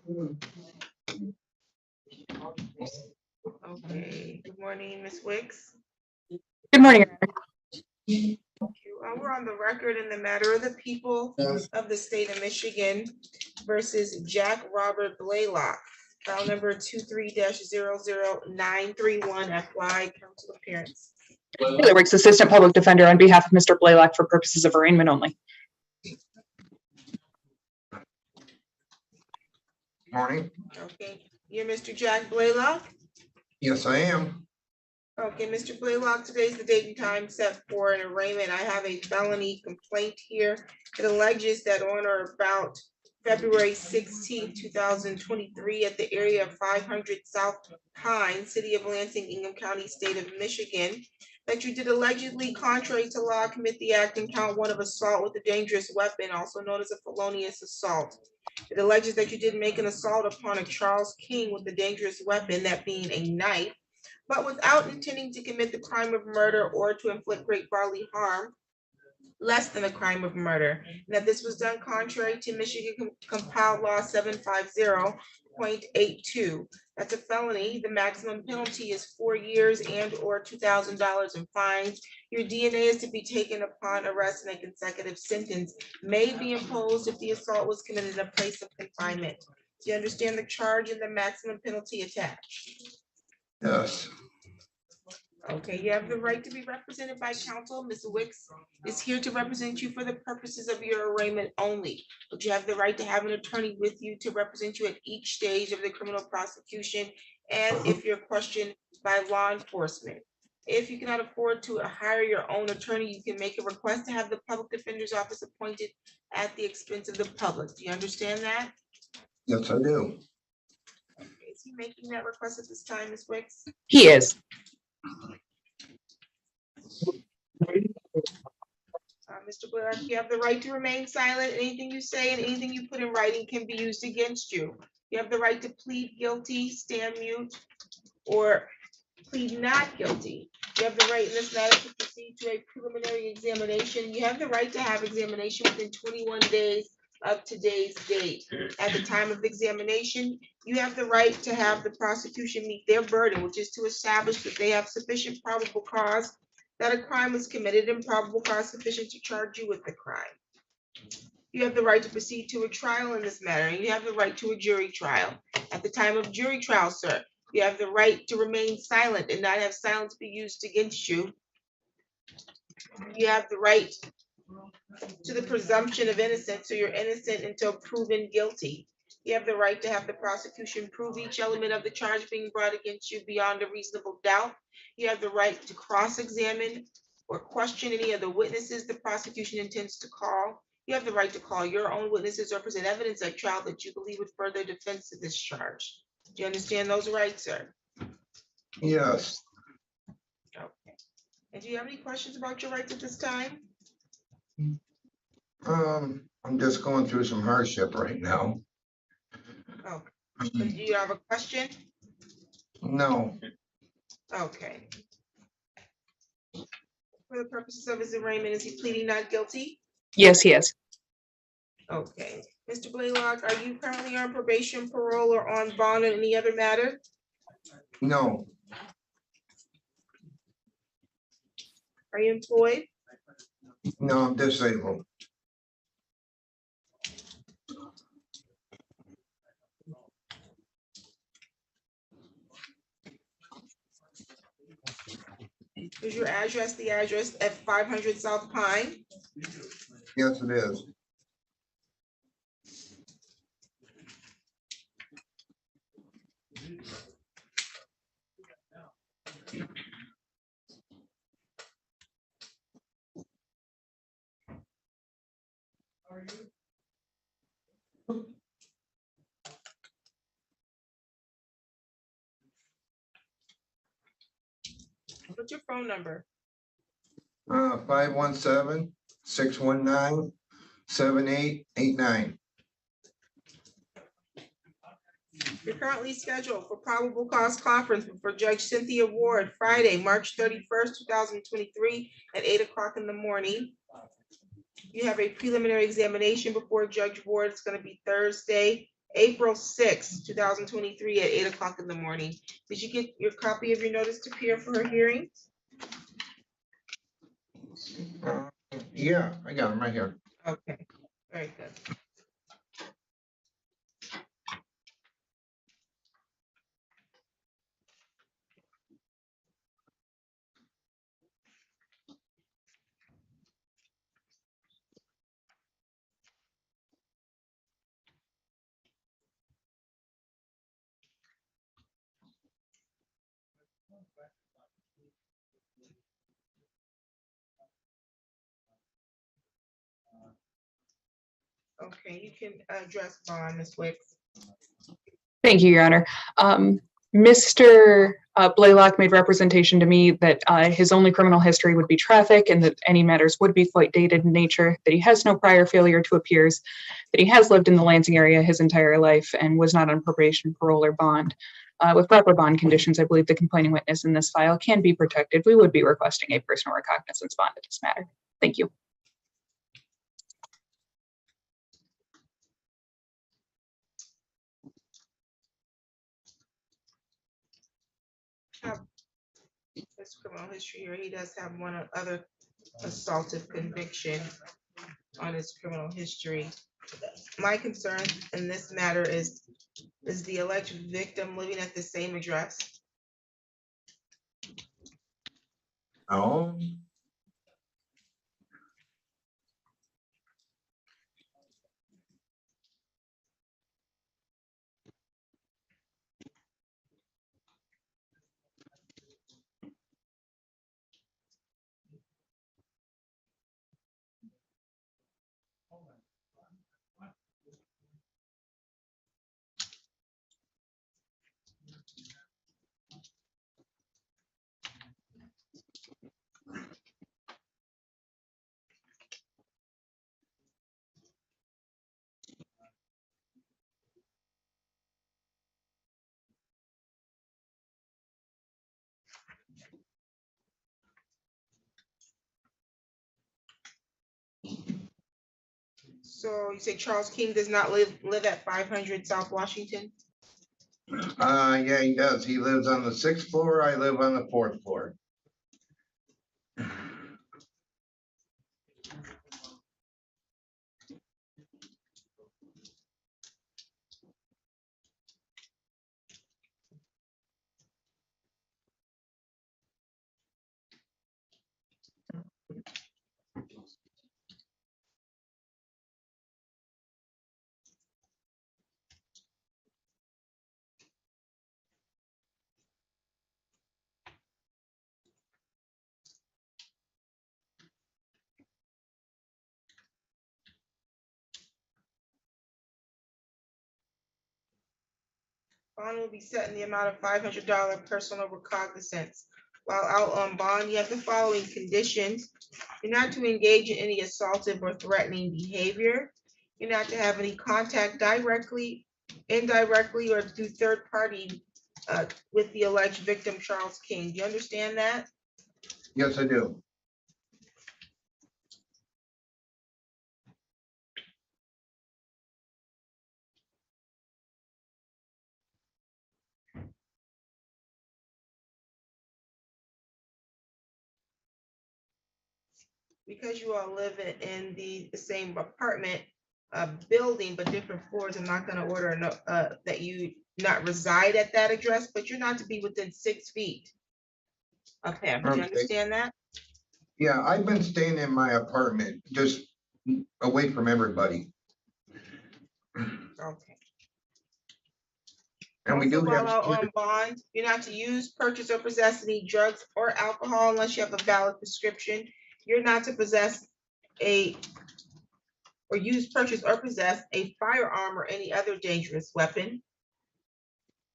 Okay, good morning, Ms. Wicks. Good morning. We're on the record in the matter of the people of the state of Michigan versus Jack Robert Blalock, file number 23-00931 FY, council appearance. Taylor Wicks, Assistant Public Defender, on behalf of Mr. Blalock for purposes of arraignment only. Morning. Okay, you're Mr. Jack Blalock? Yes, I am. Okay, Mr. Blalock, today's the date and time set for an arraignment. I have a felony complaint here. It alleges that on or about February 16, 2023, at the area of 500 South Pine, City of Lansing, Ingham County, State of Michigan, that you did allegedly, contrary to law, commit the act in count 1 of assault with a dangerous weapon, also known as a felonious assault. It alleges that you did make an assault upon a Charles King with a dangerous weapon, that being a knife, but without intending to commit the crime of murder or to inflict great bodily harm, less than a crime of murder. And that this was done contrary to Michigan Compiled Law 750.82. That's a felony. The maximum penalty is 4 years and or $2,000 in fines. Your DNA is to be taken upon arrest, and a consecutive sentence may be imposed if the assault was committed in a place of confinement. Do you understand the charge and the maximum penalty attached? Yes. Okay, you have the right to be represented by counsel. Ms. Wicks is here to represent you for the purposes of your arraignment only. But you have the right to have an attorney with you to represent you at each stage of the criminal prosecution, and if you're questioned by law enforcement. If you cannot afford to hire your own attorney, you can make a request to have the public defender's office appointed at the expense of the public. Do you understand that? Yes, I do. Is he making that request at this time, Ms. Wicks? He is. Mr. Blair, you have the right to remain silent. Anything you say and anything you put in writing can be used against you. You have the right to plead guilty, stand mute, or plead not guilty. You have the right in this matter to proceed to a preliminary examination. You have the right to have examination within 21 days of today's date. At the time of the examination, you have the right to have the prosecution meet their burden, which is to establish that they have sufficient probable cause that a crime was committed and probable cause sufficient to charge you with the crime. You have the right to proceed to a trial in this matter, and you have the right to a jury trial. At the time of jury trial, sir, you have the right to remain silent and not have silence be used against you. You have the right to the presumption of innocence, so you're innocent until proven guilty. You have the right to have the prosecution prove each element of the charge being brought against you beyond a reasonable doubt. You have the right to cross-examine or question any of the witnesses the prosecution intends to call. You have the right to call your own witnesses or present evidence at trial that you believe would further defense of this charge. Do you understand those rights, sir? Yes. Okay. And do you have any questions about your rights at this time? I'm just going through some hardship right now. Oh, do you have a question? No. Okay. For the purposes of his arraignment, is he pleading not guilty? Yes, he is. Okay. Mr. Blalock, are you currently on probation, parole, or on bond or any other matter? No. Are you employed? No, I'm disabled. Is your address the address at 500 South Pine? Yes, it is. What's your phone number? 517-619-7889. You're currently scheduled for probable cause conference for Judge Cynthia Ward, Friday, March 31st, 2023 at 8 o'clock in the morning. You have a preliminary examination before Judge Ward. It's going to be Thursday, April 6, 2023 at 8 o'clock in the morning. Did you get your copy of your notice to appear for her hearing? Yeah, I got them right here. Okay, very good. Okay, you can address bond, Ms. Wicks. Thank you, Your Honor. Mr. Blalock made representation to me that his only criminal history would be traffic and that any matters would be quite dated in nature, that he has no prior failure to appears, that he has lived in the Lansing area his entire life and was not on probation, parole, or bond. With proper bond conditions, I believe the complaining witness in this file can be protected. We would be requesting a personal recognizance bond in this matter. Thank you. His criminal history here, he does have one other assaultive conviction on his criminal history. My concern in this matter is the alleged victim living at the same address? Oh, So you say Charles King does not live at 500 South Washington? yeah, he does. He lives on the 6th floor. I live on the 4th floor. Bond will be set in the amount of $500 personal recognizance. While out on bond, you have the following conditions. You're not to engage in any assaultive or threatening behavior. You're not to have any contact directly, indirectly, or through third party with the alleged victim, Charles King. Do you understand that? Yes, I do. Because you all live in the same apartment building, but different floors, I'm not gonna order that you not reside at that address, but you're not to be within 6 feet of him. Do you Okay. understand that? Yeah, I've been staying in my apartment, just away from everybody. Okay. And we Also, do while out have, on bond, you're not to use, purchase, or possess any drugs or alcohol unless you have a valid prescription. You're not to possess or use, purchase, or possess a firearm or any other dangerous weapon.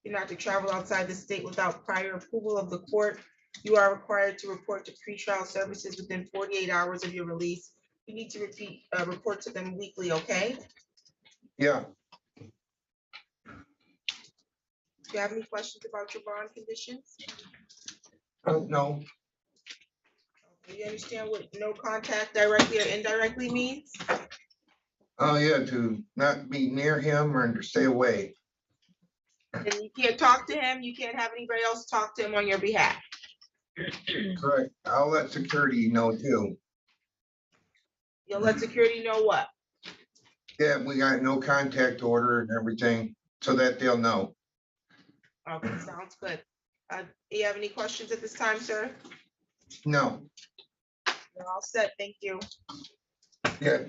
You're not to travel outside the state without prior approval of the court. You are required to report to pretrial services within 48 hours of your release. You need to report to them weekly, okay? yeah, Do you have any questions about your bond conditions? no, Do you understand what no contact directly or indirectly means? Oh, yeah, to not be near him or to stay away. And you can't talk to him, you can't have anybody else talk to him on your behalf. Correct. I'll let security know too. You'll let security know what? Yeah, we got no contact order and everything, so that they'll know. Okay, sounds good. Do you have any questions at this time, sir? No, You're all set, thank you. yeah,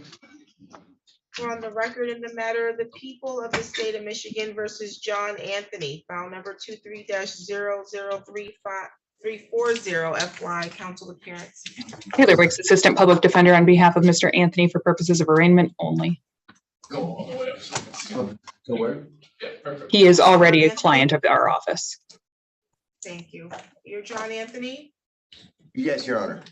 We're on the record in the matter of the people of the state of Michigan versus John Anthony, file number 23-0035-340 FY, council appearance. Taylor Wicks, Assistant Public Defender on behalf of Mr. Anthony for purposes of arraignment only. So where? He is already a client of our office. Thank you. You're John Anthony? Yes, Your Honor.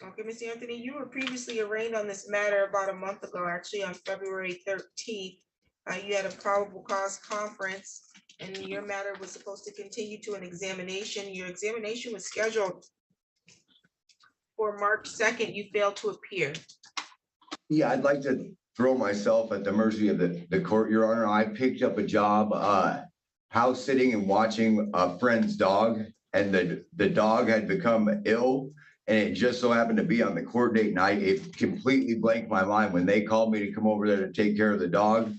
Okay, Mr. Anthony, you were previously arraigned on this matter about a month ago, actually on February 13th. You had a probable cause conference and your matter was supposed to continue to an examination. Your examination was scheduled for March 2nd. You failed to appear. Yeah, I'd like to throw myself at the mercy of the court, Your Honor. I picked up a job house sitting and watching a friend's dog, and the dog had become ill. And it just so happened to be on the court date night. It completely blanked my mind when they called me to come over there to take care of the dog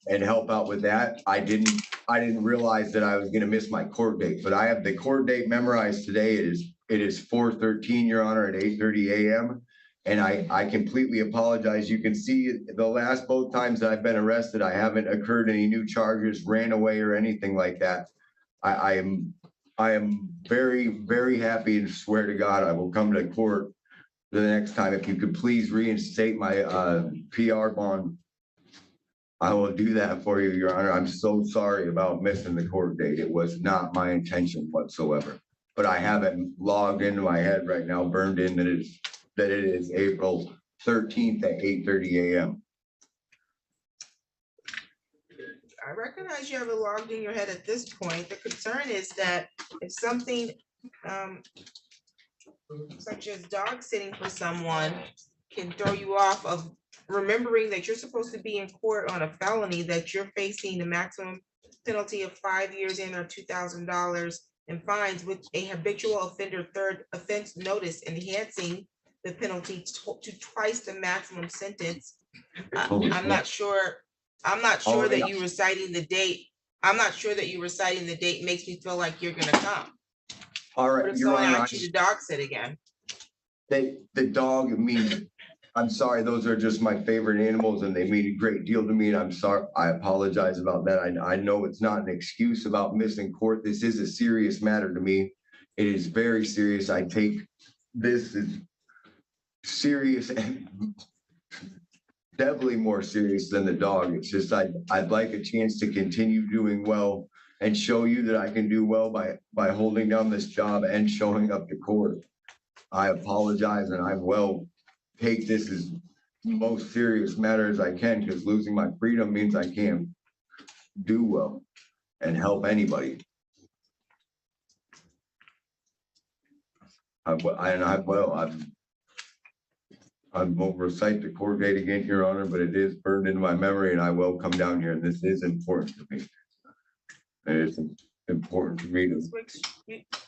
and help out with that. I didn't realize that I was gonna miss my court date, but I have the court date memorized today. It is 4/13, Your Honor, at 8:30 a.m. And I completely apologize. You can see the last both times that I've been arrested, I haven't incurred any new charges, ran away or anything like that. I am very, very happy and swear to God, I will come to court the next time. If you could please reinstate my PR bond, I will do that for you, Your Honor. I'm so sorry about missing the court date. It was not my intention whatsoever. But I have it logged into my head right now, burned in that it is April 13th at 8:30 a.m. I recognize you have it logged in your head at this point. The concern is that if something such as dog sitting for someone can throw you off of remembering that you're supposed to be in court on a felony, that you're facing the maximum penalty of 5 years and or $2,000 in fines with a habitual offender third offense notice enhancing the penalty to twice the maximum sentence. I'm not sure that you reciting the date. I'm not sure that you reciting the date makes me feel like you're gonna come. All What right, if Your someone Honor, asks you to dog sit again? the dog means, I'm sorry, those are just my favorite animals and they mean a great deal to me. And I'm sorry, I apologize about that. I know it's not an excuse about missing court. This is a serious matter to me. It is very serious. I take this as serious and definitely more serious than the dog. It's just I'd like a chance to continue doing well and show you that I can do well by holding down this job and showing up to court. I apologize and I will take this as the most serious matter as I can, because losing my freedom means I can't do well and help anybody. I won't recite the court date again, Your Honor, but it is burned into my memory and I will come down here, and this is important to me. It is important to me to.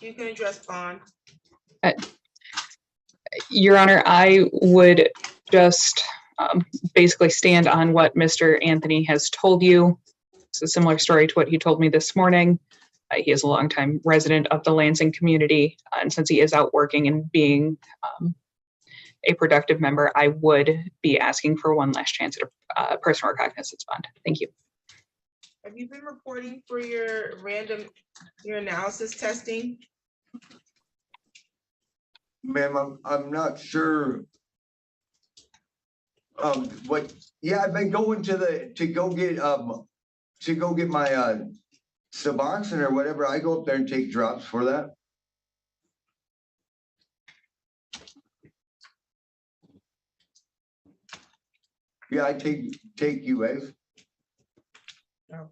You can address bond. Your Honor, I would just basically stand on what Mr. Anthony has told you. It's a similar story to what he told me this morning. He is a longtime resident of the Lansing community, and since he is out working and being a productive member, I would be asking for one last chance at a personal recognizance bond. Thank you. Have you been reporting for your analysis testing? Ma'am, I'm not sure. Yeah, I've been going to go get my Suboxone or whatever. I go up there and take drops for that. Yeah, I take UAs. No.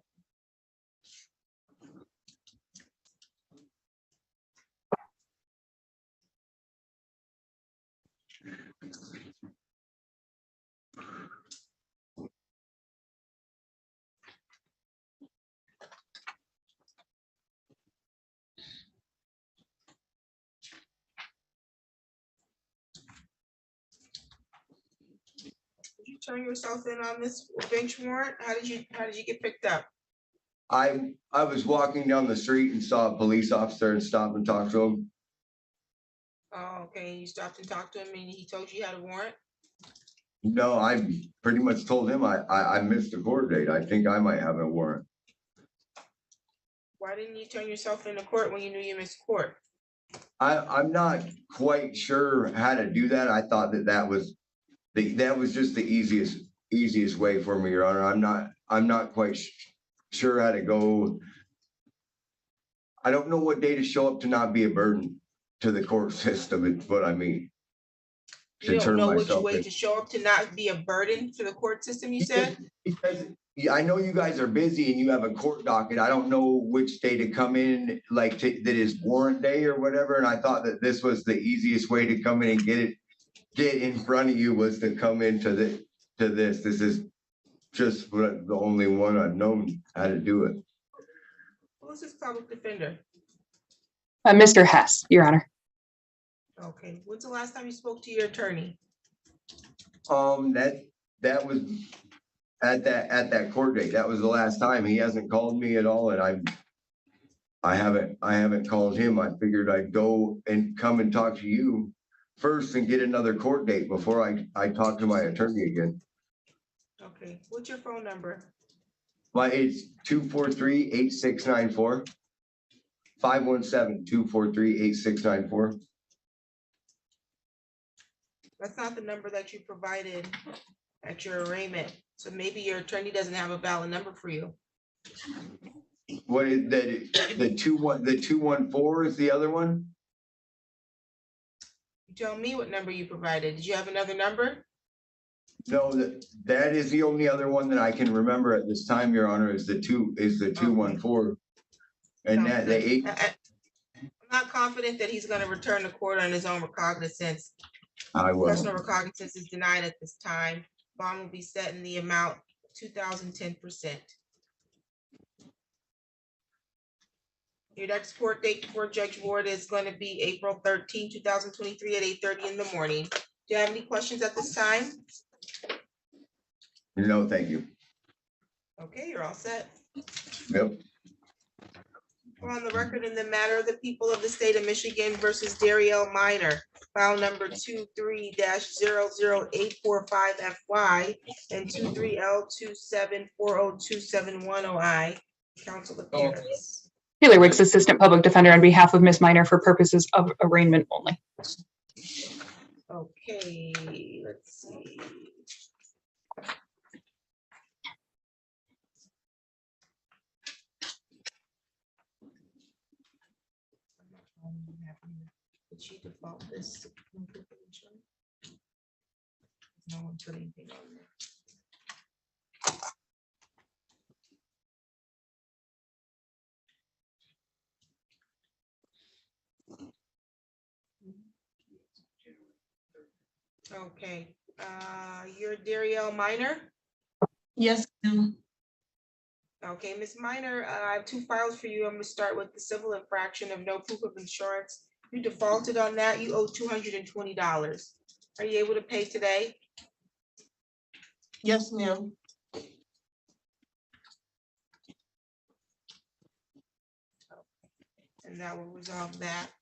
turn yourself in on this bench warrant? How did you get picked up? I was walking down the street and saw a police officer and stopped and talked to him. Oh, okay, you stopped and talked to him and he told you you had a warrant? No, I pretty much told him I missed the court date. I think I might have a warrant. Why didn't you turn yourself into court when you knew you missed court? I'm not quite sure how to do that. I thought that was just the easiest way for me, Your Honor. I'm not quite sure how to go. I don't know what day to show up to not be a burden to the court system. It's what I mean. You don't know which way to show up to not be a burden to the court system, you said? Because I know you guys are busy and you have a court docket. I don't know which day to come in, like that is warrant day or whatever. And I thought that this was the easiest way to come in and get in front of you was to come into this. This is just the only one I've known how to do it. Who's this public defender? Mr. Hess, Your Honor. Okay, when's the last time you spoke to your attorney? That was at that court date. That was the last time. He hasn't called me at all, and I haven't called him. I figured I'd go and come and talk to you first and get another court date before I talk to my attorney again. Okay, what's your phone number? It's 243-8694. 517-243-8694. That's not the number that you provided at your arraignment. So maybe your attorney doesn't have a valid number for you. What is that? The 214 is the other one? You tell me what number you provided. Did you have another number? No, that is the only other one that I can remember at this time, Your Honor, is the 214. And that the 8. I'm not confident that he's going to return to court on his own recognizance. I will. Personal recognizance is denied at this time. Bond will be set in the amount 2,010%. Your next court date before Judge Ward is going to be April 13, 2023 at 8:30 in the morning. Do you have any questions at this time? No, thank you. Okay, you're all set. Yep. We're on the record in the matter of the people of the state of Michigan versus Darielle Minor, file number 23-00845FY and 23L2740271OI. Counsel appears. Taylor Wicks, Assistant Public Defender on behalf of Ms. Minor for purposes of arraignment only. Okay, let's see. Did she default this? No one put anything on there. Okay, you're Darielle Minor? Yes, ma'am. Okay, Ms. Minor, I have two files for you. I'm gonna start with the civil infraction of no proof of insurance. You defaulted on that. You owe $220. Are you able to pay today? Yes, ma'am. And that will resolve that.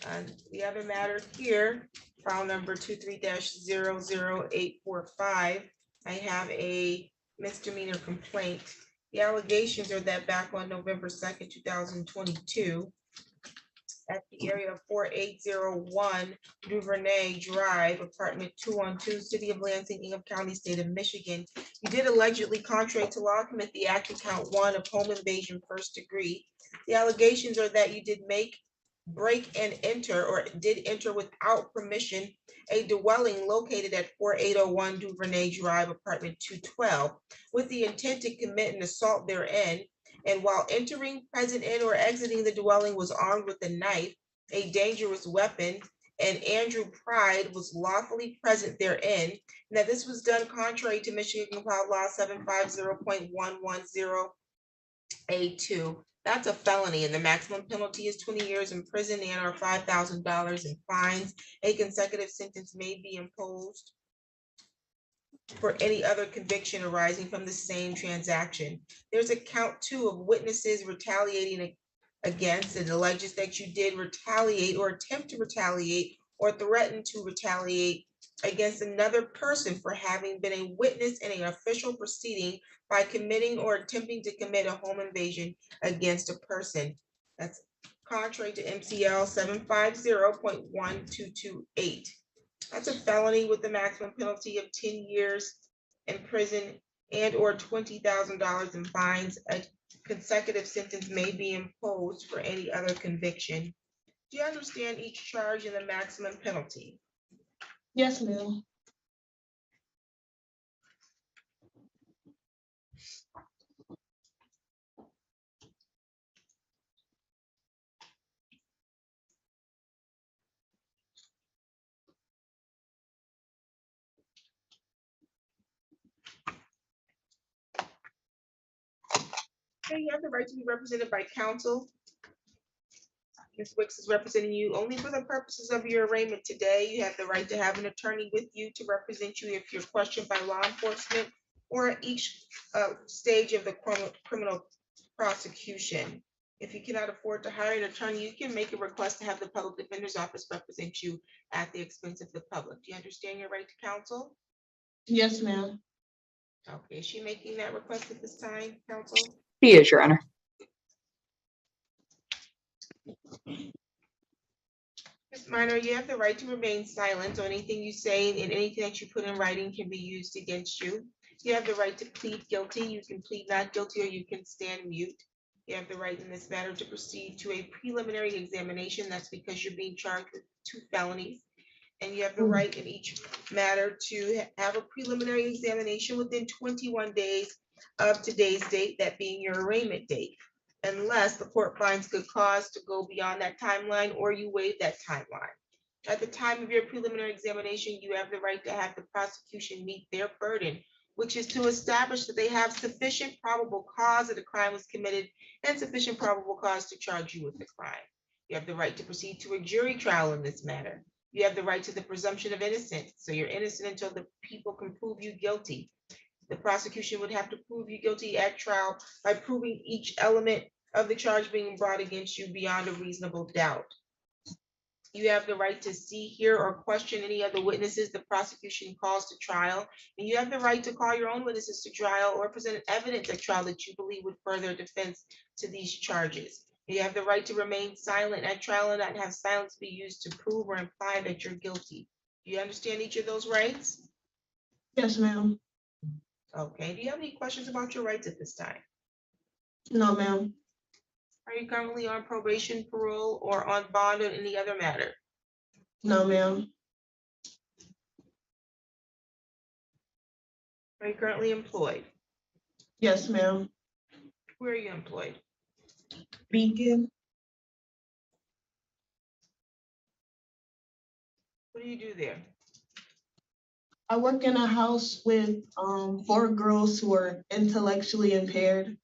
And the other matter here, file number 23-00845, I have a misdemeanor complaint. The allegations are that back on November 2nd, 2022, at the area of 4801 Duvernay Drive, apartment 212, City of Lansing, Ingham County, State of Michigan, you did allegedly, contrary to law, commit the act in count 1 of home invasion first degree. The allegations are that you did break and enter, or did enter without permission, a dwelling located at 4801 Duvernay Drive, apartment 212, with the intent to commit an assault therein. And while entering, present in, or exiting the dwelling was armed with a knife, a dangerous weapon, and Andrew Pride was lawfully present therein. Now, this was done contrary to Michigan Compiled Law 750.110A2. That's a felony, and the maximum penalty is 20 years in prison and or $5,000 in fines. A consecutive sentence may be imposed. for any other conviction arising from the same transaction. There's a count 2 of witnesses retaliating against. It alleges that you did retaliate or attempt to retaliate or threaten to retaliate against another person for having been a witness in an official proceeding by committing or attempting to commit a home invasion against a person. That's contrary to MCL 750.1228. That's a felony with the maximum penalty of 10 years in prison and or $20,000 in fines. A consecutive sentence may be imposed for any other conviction. Do you understand each charge and the maximum penalty? Yes, ma'am. Okay, you have the right to be represented by counsel. Ms. Wicks is representing you only for the purposes of your arraignment today. You have the right to have an attorney with you to represent you if you're questioned by law enforcement or at each stage of the criminal prosecution. If you cannot afford to hire an attorney, you can make a request to have the public defender's office represent you at the expense of the public. Do you understand your right to counsel? Yes, ma'am. Okay, is she making that request at this time, counsel? He is, Your Honor. Ms. Minor, you have the right to remain silent, so anything you say and anything that you put in writing can be used against you. You have the right to plead guilty. You can plead not guilty or you can stand mute. You have the right in this matter to proceed to a preliminary examination. That's because you're being charged with 2 felonies. And you have the right in each matter to have a preliminary examination within 21 days of today's date, that being your arraignment date, unless the court finds good cause to go beyond that timeline or you waive that timeline. At the time of your preliminary examination, you have the right to have the prosecution meet their burden, which is to establish that they have sufficient probable cause that a crime was committed and sufficient probable cause to charge you with the crime. You have the right to proceed to a jury trial in this matter. You have the right to the presumption of innocence. So you're innocent until the people can prove you guilty. The prosecution would have to prove you guilty at trial by proving each element of the charge being brought against you beyond a reasonable doubt. You have the right to see, hear, or question any of the witnesses the prosecution calls to trial. And you have the right to call your own witnesses to trial or present evidence at trial that you believe would further defense to these charges. You have the right to remain silent at trial and not have silence be used to prove or imply that you're guilty. Do you understand each of those rights? Yes, ma'am. Okay, do you have any questions about your rights at this time? No, ma'am. Are you currently on probation, parole, or on bond or any other matter? No, ma'am. Are you currently employed? Yes, ma'am. Where are you employed? Beacon. What do you do there? I work in a house with 4 girls who are intellectually impaired.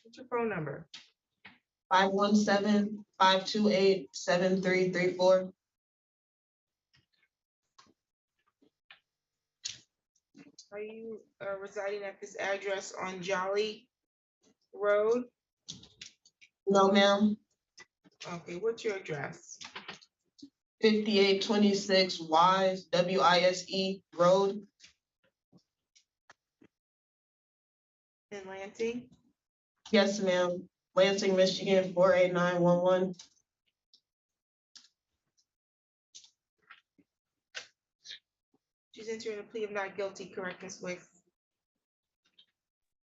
What's your phone number? 517-528-7334. Are you residing at this address on Jolly Road? No, ma'am. Okay, what's your address? 5826 Wise, WISE Road. In Lansing? Yes, ma'am. Lansing, Michigan, 48911. She's entering a plea of not guilty, correct, Ms. Wicks?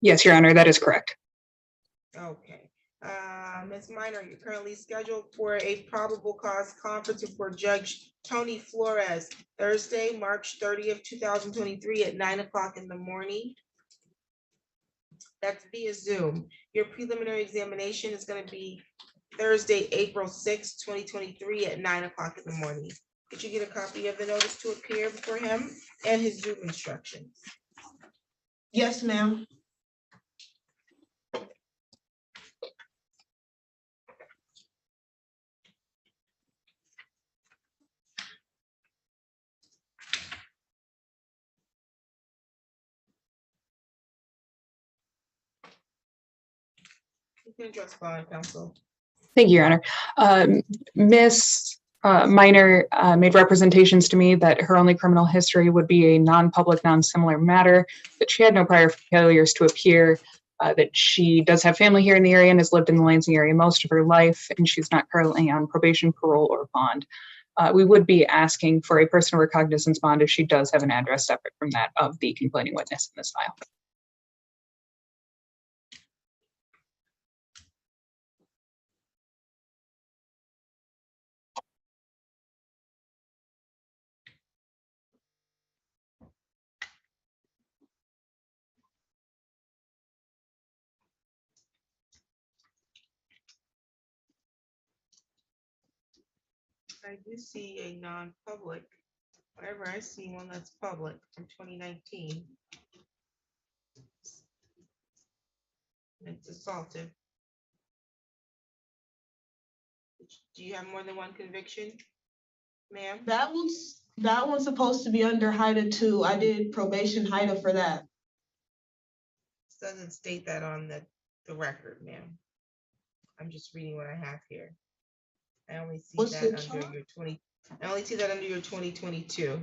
Yes, Your Honor, that is correct. Okay. Ms. Minor, you're currently scheduled for a probable cause conference before Judge Tony Flores, Thursday, March 30th, 2023 at 9 o'clock in the morning. That's via Zoom. Your preliminary examination is going to be Thursday, April 6th, 2023 at 9 o'clock in the morning. Did you get a copy of the notice to appear before him and his Zoom instructions? Yes, ma'am. You can address bond counsel. Thank you, Your Honor. Miss Minor made representations to me that her only criminal history would be a non-public, non-similar matter, that she had no prior failures to appear, that she does have family here in the area and has lived in the Lansing area most of her life, and she's not currently on probation, parole, or bond. We would be asking for a personal recognizance bond if she does have an address separate from that of the complaining witness in this file. I do see a non-public. However, I see one that's public from 2019. It's assaultive. Do you have more than one conviction, ma'am? That one's supposed to be under HIDA too. I did probation HIDA for that. Doesn't state that on the record, ma'am. I'm just reading what I have here. I only see What's that the under charge? your 20, I only see that under your 2022.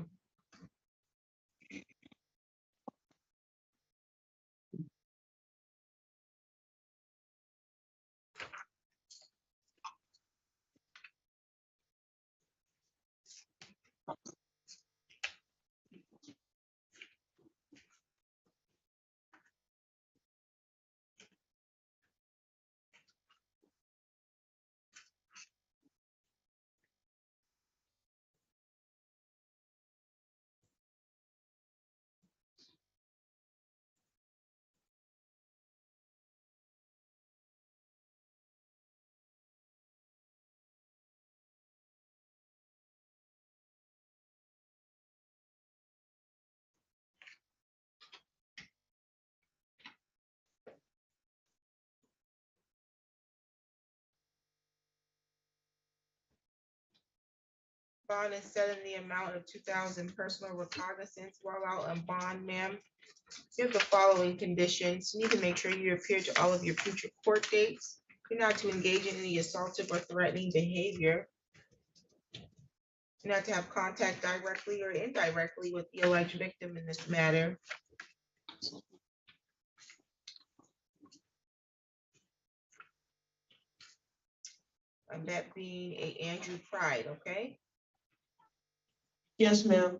Bond is set in the amount of 2,000 personal recognizance while out on bond, ma'am. You have the following conditions. You need to make sure you appear to all of your future court dates. You're not to engage in any assaultive or threatening behavior. You're not to have contact directly or indirectly with the alleged victim in this matter. And that being a Andrew Pride, okay? Yes, ma'am.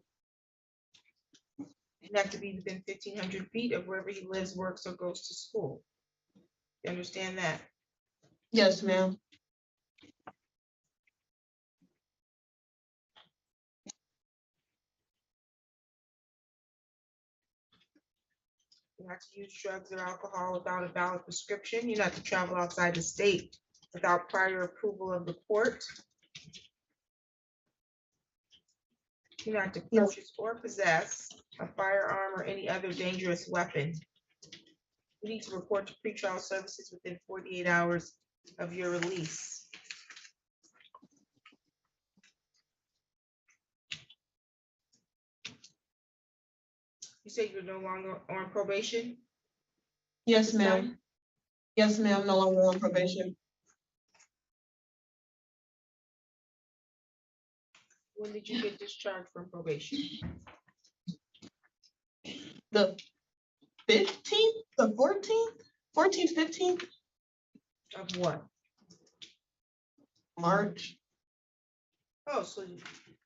You have to be within 1,500 feet of wherever he lives, works, or goes to school. You understand that? Yes, ma'am. You not to use drugs or alcohol without a valid prescription. You're not to travel outside the state without prior approval of the court. You're not to purchase or possess a firearm or any other dangerous weapon. You need to report to pretrial services within 48 hours of your release. You say you're no longer on probation? Yes, this ma'am. time? Yes, ma'am. No longer on probation. When did you get discharged from probation? The 15th, the 14th, 15th Of what? March. Oh, so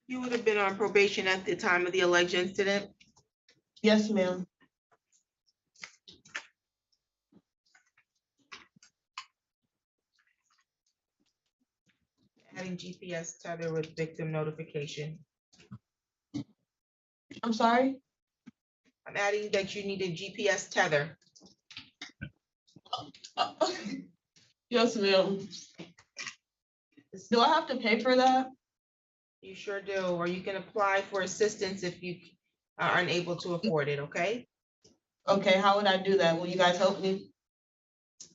you would have been on probation at the time of the alleged incident? Yes, ma'am. Adding GPS tether with victim notification. I'm sorry. I'm adding that you need a GPS tether. Yes, ma'am. Do I have to pay for that? You sure do, or you can apply for assistance if you are unable to afford it, okay? Okay, how would I do that? Will you guys help me?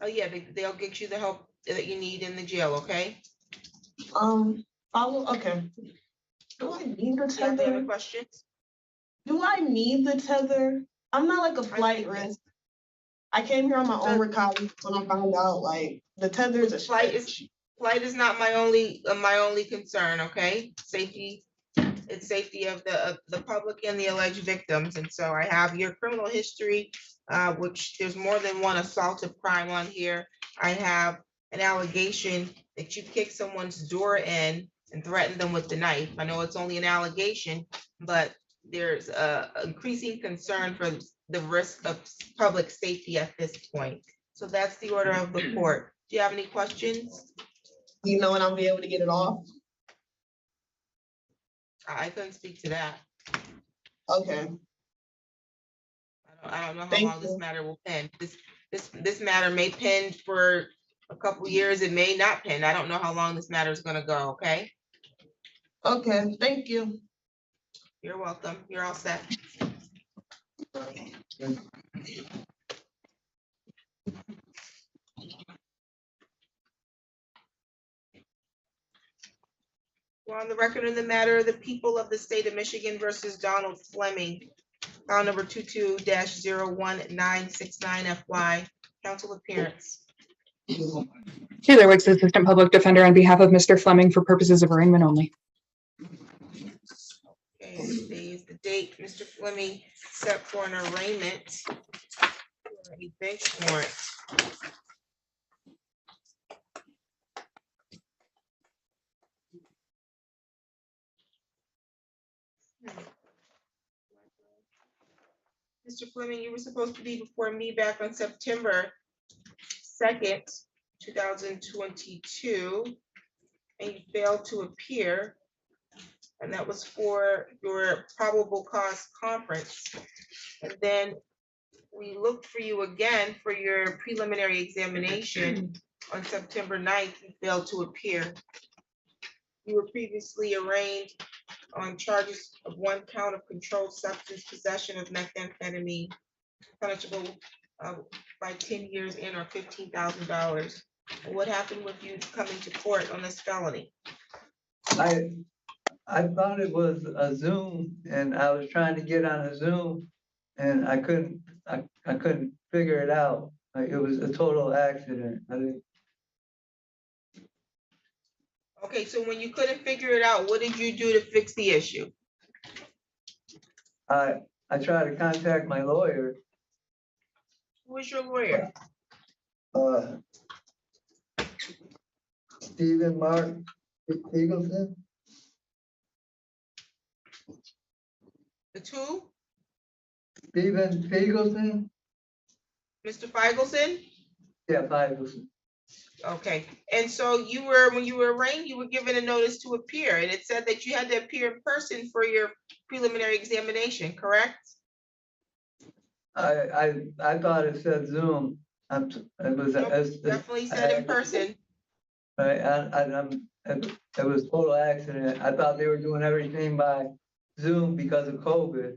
Oh, yeah, they'll get you the help that you need in the jail, okay? Okay. Do I need the Do you have any other tether? questions? Do I need the tether? I'm not like a flight think that- risk. I came here on my own recovery when I found out like the tether is a Flight stretch. is not my only concern, okay? Safety, it's safety of the public and the alleged victims. And so I have your criminal history, which there's more than one assaultive crime on here. I have an allegation that you kicked someone's door in and threatened them with the knife. I know it's only an allegation, but there's a increasing concern for the risk of public safety at this point. So that's the order of the court. Do you have any questions? You know, and I'll be able to get it off. I couldn't speak to that. Okay. I don't know how Thank long this you. matter will pend. This matter may pend for a couple years. It may not pend. I don't know how long this matter is gonna go, okay? Okay, thank you. You're welcome. You're all set. We're on the record in the matter of the people of the state of Michigan versus Donald Fleming, file number 22-01969 FY. Council appearance. Taylor Wicks, Assistant Public Defender on behalf of Mr. Fleming for purposes of arraignment only. Okay, today is the date Mr. Fleming set for an arraignment. For a bench warrant. Mr. Fleming, you were supposed to be before me back on September 2nd, 2022, and you failed to appear. And that was for your probable cause conference. And then we looked for you again for your preliminary examination on September 9th. You failed to appear. You were previously arraigned on charges of 1 count of controlled substance possession of methamphetamine, punishable by 10 years and or $15,000. What happened with you coming to court on this felony? I thought it was a Zoom and I was trying to get on a Zoom and I couldn't figure it out. Like it was a total accident. Okay, so when you couldn't figure it out, what did you do to fix the issue? I tried to contact my lawyer. Who was your lawyer? Stephen Mark Eagleson. The two? Stephen Feigelson? Mr. Feigelson? Yeah, Feigelson. Okay, and so you were, when you were arraigned, you were given a notice to appear, and it said that you had to appear in person for your preliminary examination, correct? I thought it said Zoom. Nope, definitely said in person. Right, it was total accident. I thought they were doing everything by Zoom because of COVID.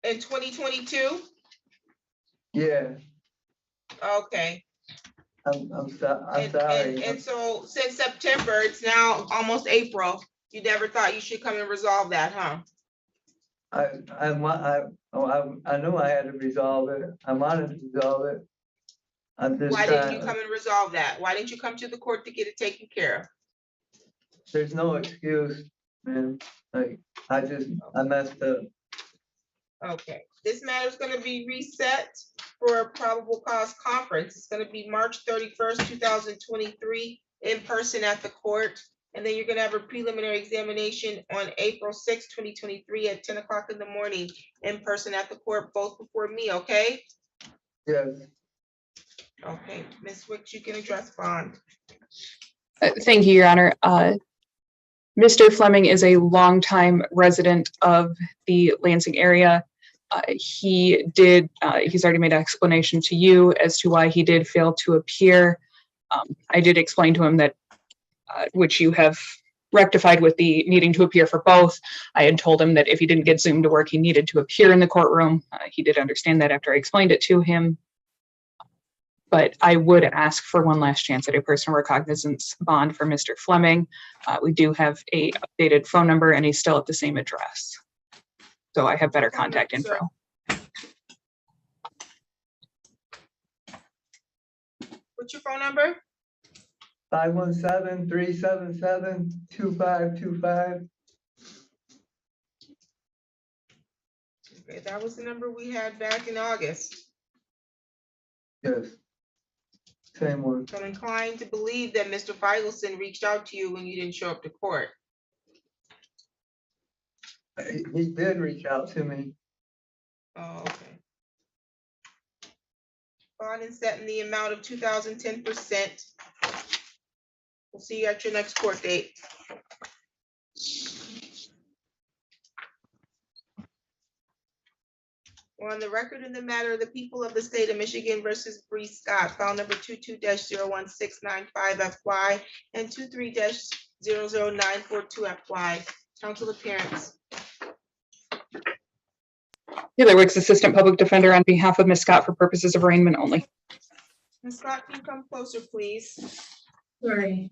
In 2022? Yeah, Okay. I'm sorry. And so since September, it's now almost April, you never thought you should come and resolve that, huh? I knew I had to resolve it. I wanted to resolve it. I'm just Why didn't you trying, come and resolve that? Why didn't you come to the court to get it taken care of? there's no excuse, man. Like, I messed up. Okay, this matter is gonna be reset for a probable cause conference. It's gonna be March 31st, 2023, in person at the court. And then you're gonna have a preliminary examination on April 6th, 2023 at 10 o'clock in the morning, in person at the court, both before me, okay? Yes, Okay, Ms. Wicks, you can address bond. Thank you, Your Honor. Mr. Fleming is a longtime resident of the Lansing area. He's already made an explanation to you as to why he did fail to appear. I did explain to him that, which you have rectified with the needing to appear for both. I had told him that if he didn't get Zoom to work, he needed to appear in the courtroom. He did understand that after I explained it to him. But I would ask for one last chance at a personal recognizance bond for Mr. Fleming. We do have a updated phone number and he's still at the same address. So I have better contact info. What's your phone number? 517-377-2525. Okay, that was the number we had back in August. Yes. Same one. So I'm inclined to believe that Mr. Feigelson reached out to you when you didn't show up to court. He did reach out to me. Oh, okay. Bond is set in the amount of 2,010%. We'll see you at your next court date. We're on the record in the matter of the people of the state of Michigan versus Bree Scott, file number 22-01695FY and 23-00942FY. Council appearance. Taylor Wicks, Assistant Public Defender on behalf of Ms. Scott for purposes of arraignment only. Ms. Scott, can you come closer, please? Sorry.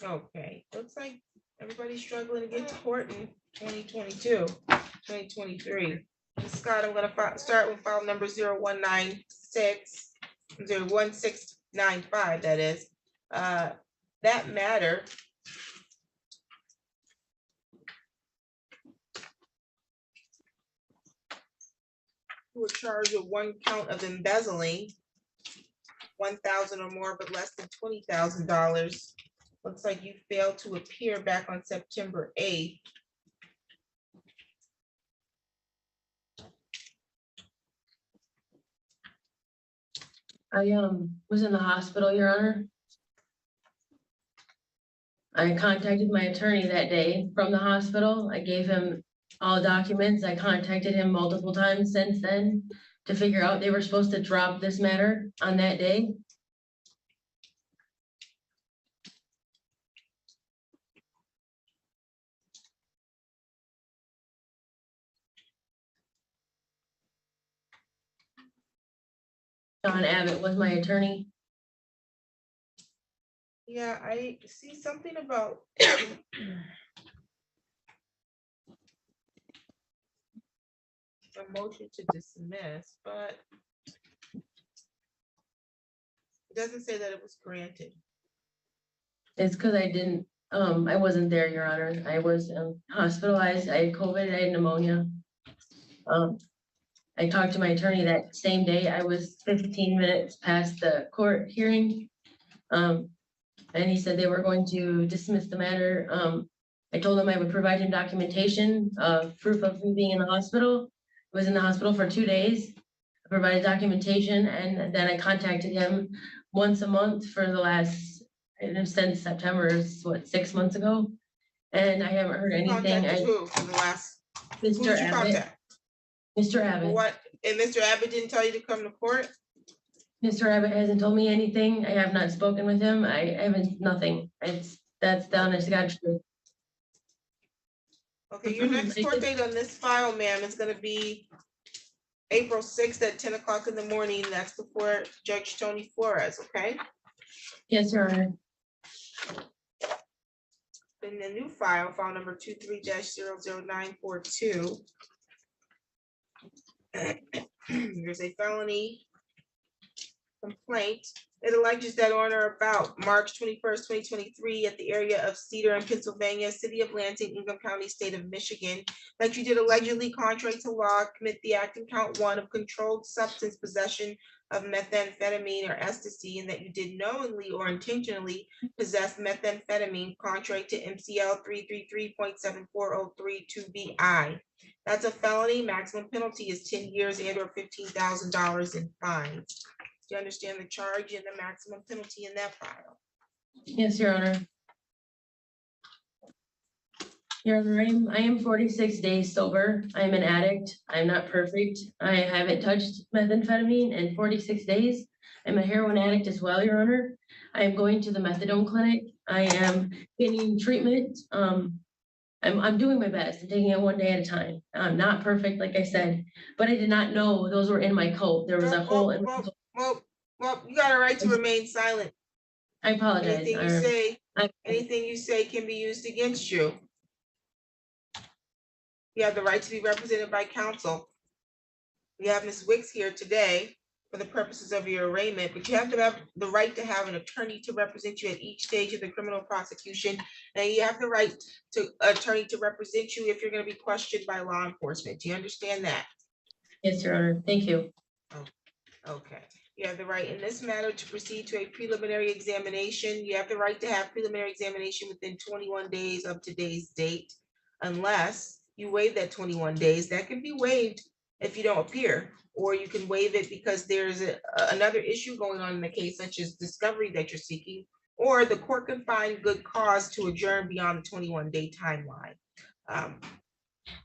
Okay, looks like everybody's struggling to get to court in 2022, 2023. Ms. Scott, I'm gonna start with file number 1695, that is. That matter you were charged with one count of embezzling $1,000 or more, but less than $20,000. Looks like you failed to appear back on September 8th. I was in the hospital, Your Honor. I contacted my attorney that day from the hospital. I gave him all documents. I contacted him multiple times since then to figure out they were supposed to drop this matter on that day. John Abbott was my attorney. Yeah, I see something about a motion to dismiss, but it doesn't say that it was granted. It's because I wasn't there, Your Honor. I was hospitalized. I had COVID, I had pneumonia. I talked to my attorney that same day. I was 15 minutes past the court hearing. And he said they were going to dismiss the matter. I told him I would provide him documentation of proof of me being in the hospital. I was in the hospital for 2 days. I provided documentation and then I contacted him once a month for the last, since September, is what, 6 months ago? And I haven't heard anything. Contacted who for the last? Who Mr. did you Abbott. contact? Mr. Abbott. What? And Mr. Abbott didn't tell you to come to court? Mr. Abbott hasn't told me anything. I have not spoken with him. I haven't, nothing. That's the honest to God truth. Okay, your next court date on this file, ma'am, is gonna be April 6th at 10 o'clock in the morning. That's before Judge Tony Flores, okay? Yes, Your Honor. In the new file, file number 23-00942. There's a felony complaint. It alleges that on or about March 21st, 2023, at the area of Cedar in Pennsylvania, city of Lansing, Ingham County, state of Michigan, that you did allegedly contrary to law commit the act in count 1 of controlled substance possession of methamphetamine or ecstasy, and that you did knowingly or intentionally possess methamphetamine contrary to MCL 333.74032BI. That's a felony. Maximum penalty is 10 years and or $15,000 in fines. Do you understand the charge and the maximum penalty in that file? Yes, Your Honor. Your Honor, I am 46 days sober. I'm an addict. I'm not perfect. I haven't touched methamphetamine in 46 days. I'm a heroin addict as well, Your Honor. I'm going to the methadone clinic. I am getting treatment. I'm doing my best. I'm taking it one day at a time. I'm not perfect, like I said, but I did not know those were in my code. There was a hole in my code. Well, you got a right to remain silent. I apologize. Anything you say can be used against you. You have the right to be represented by counsel. We have Ms. Wicks here today for the purposes of your arraignment, but you have to have the right to have an attorney to represent you at each stage of the criminal prosecution. And you have the right to attorney to represent you if you're going to be questioned by law enforcement. Do you understand that? Yes, Your Honor. Thank you. Okay. You have the right in this matter to proceed to a preliminary examination. You have the right to have preliminary examination within 21 days of today's date, unless you waive that 21 days. That can be waived if you don't appear, or you can waive it because there's another issue going on in the case, such as discovery that you're seeking, or the court can find good cause to adjourn beyond the 21-day timeline.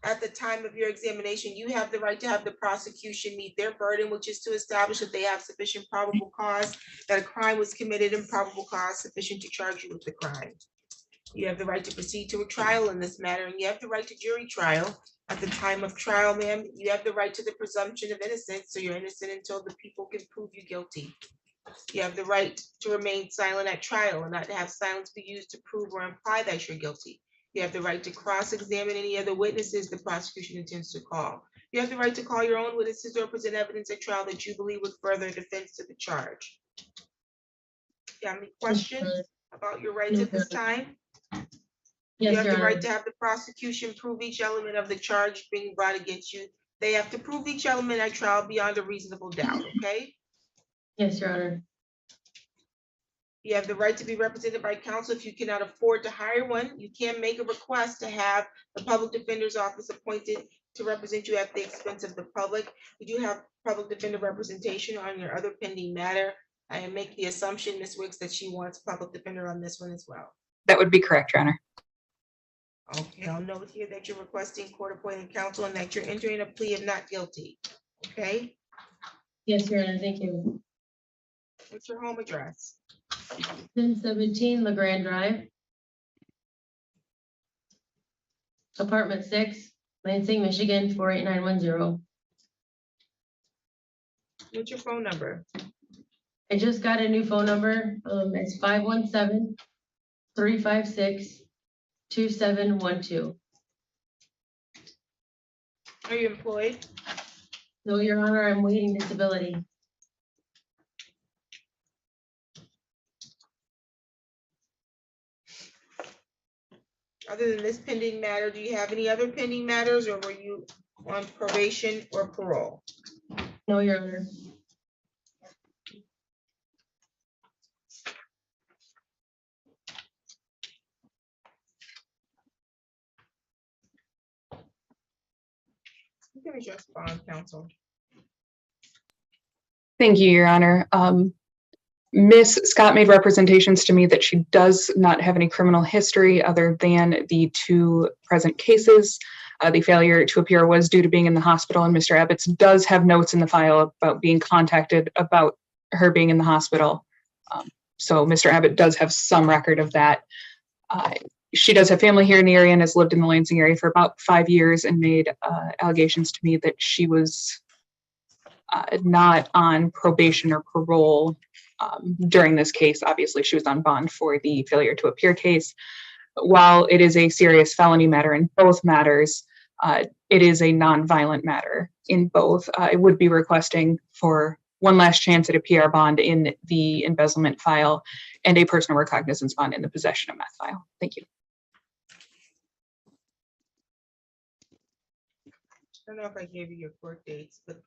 At the time of your examination, you have the right to have the prosecution meet their burden, which is to establish that they have sufficient probable cause that a crime was committed and probable cause sufficient to charge you with the crime. You have the right to proceed to a trial in this matter, and you have the right to jury trial. At the time of trial, ma'am, you have the right to the presumption of innocence, so you're innocent until the people can prove you guilty. You have the right to remain silent at trial and not to have silence be used to prove or imply that you're guilty. You have the right to cross-examine any other witnesses the prosecution intends to call. You have the right to call your own witnesses or present evidence at trial that you believe would further defense to the charge. You have any questions about your rights at this time? You Yes, have Your the right Honor. to have the prosecution prove each element of the charge being brought against you. They have to prove each element at trial beyond a reasonable doubt, okay? Yes, Your Honor. You have the right to be represented by counsel. If you cannot afford to hire one, you can make a request to have the public defender's office appointed to represent you at the expense of the public. You do have public defender representation on your other pending matter. I make the assumption, Ms. Wicks, that she wants public defender on this one as well. That would be correct, Your Honor. Okay, I'll note here that you're requesting court-appointed counsel and that you're entering a plea of not guilty, okay? Yes, Your Honor. Thank you. What's your home address? 1017 LeGrand Drive. Apartment 6, Lansing, Michigan, 48910. What's your phone number? I just got a new phone number. It's 517-356-2712. Are you employed? No, Your Honor, I'm waiting disability. Other than this pending matter, do you have any other pending matters, or were you on probation or parole? No, Your Honor. You can address bond counsel. Thank you, Your Honor. Ms. Scott made representations to me that she does not have any criminal history other than the two present cases. The failure to appear was due to being in the hospital, and Mr. Abbott's does have notes in the file about being contacted about her being in the hospital. So Mr. Abbott does have some record of that. She does have family here in the area and has lived in the Lansing area for about 5 years and made allegations to me that she was not on probation or parole during this case. Obviously, she was on bond for the failure to appear case. While it is a serious felony matter in both matters, it is a non-violent matter in both. I would be requesting for one last chance at a PR bond in the embezzlement file and a personal recognizance bond in the possession of meth file. Thank you. I don't know if I gave you your court dates, but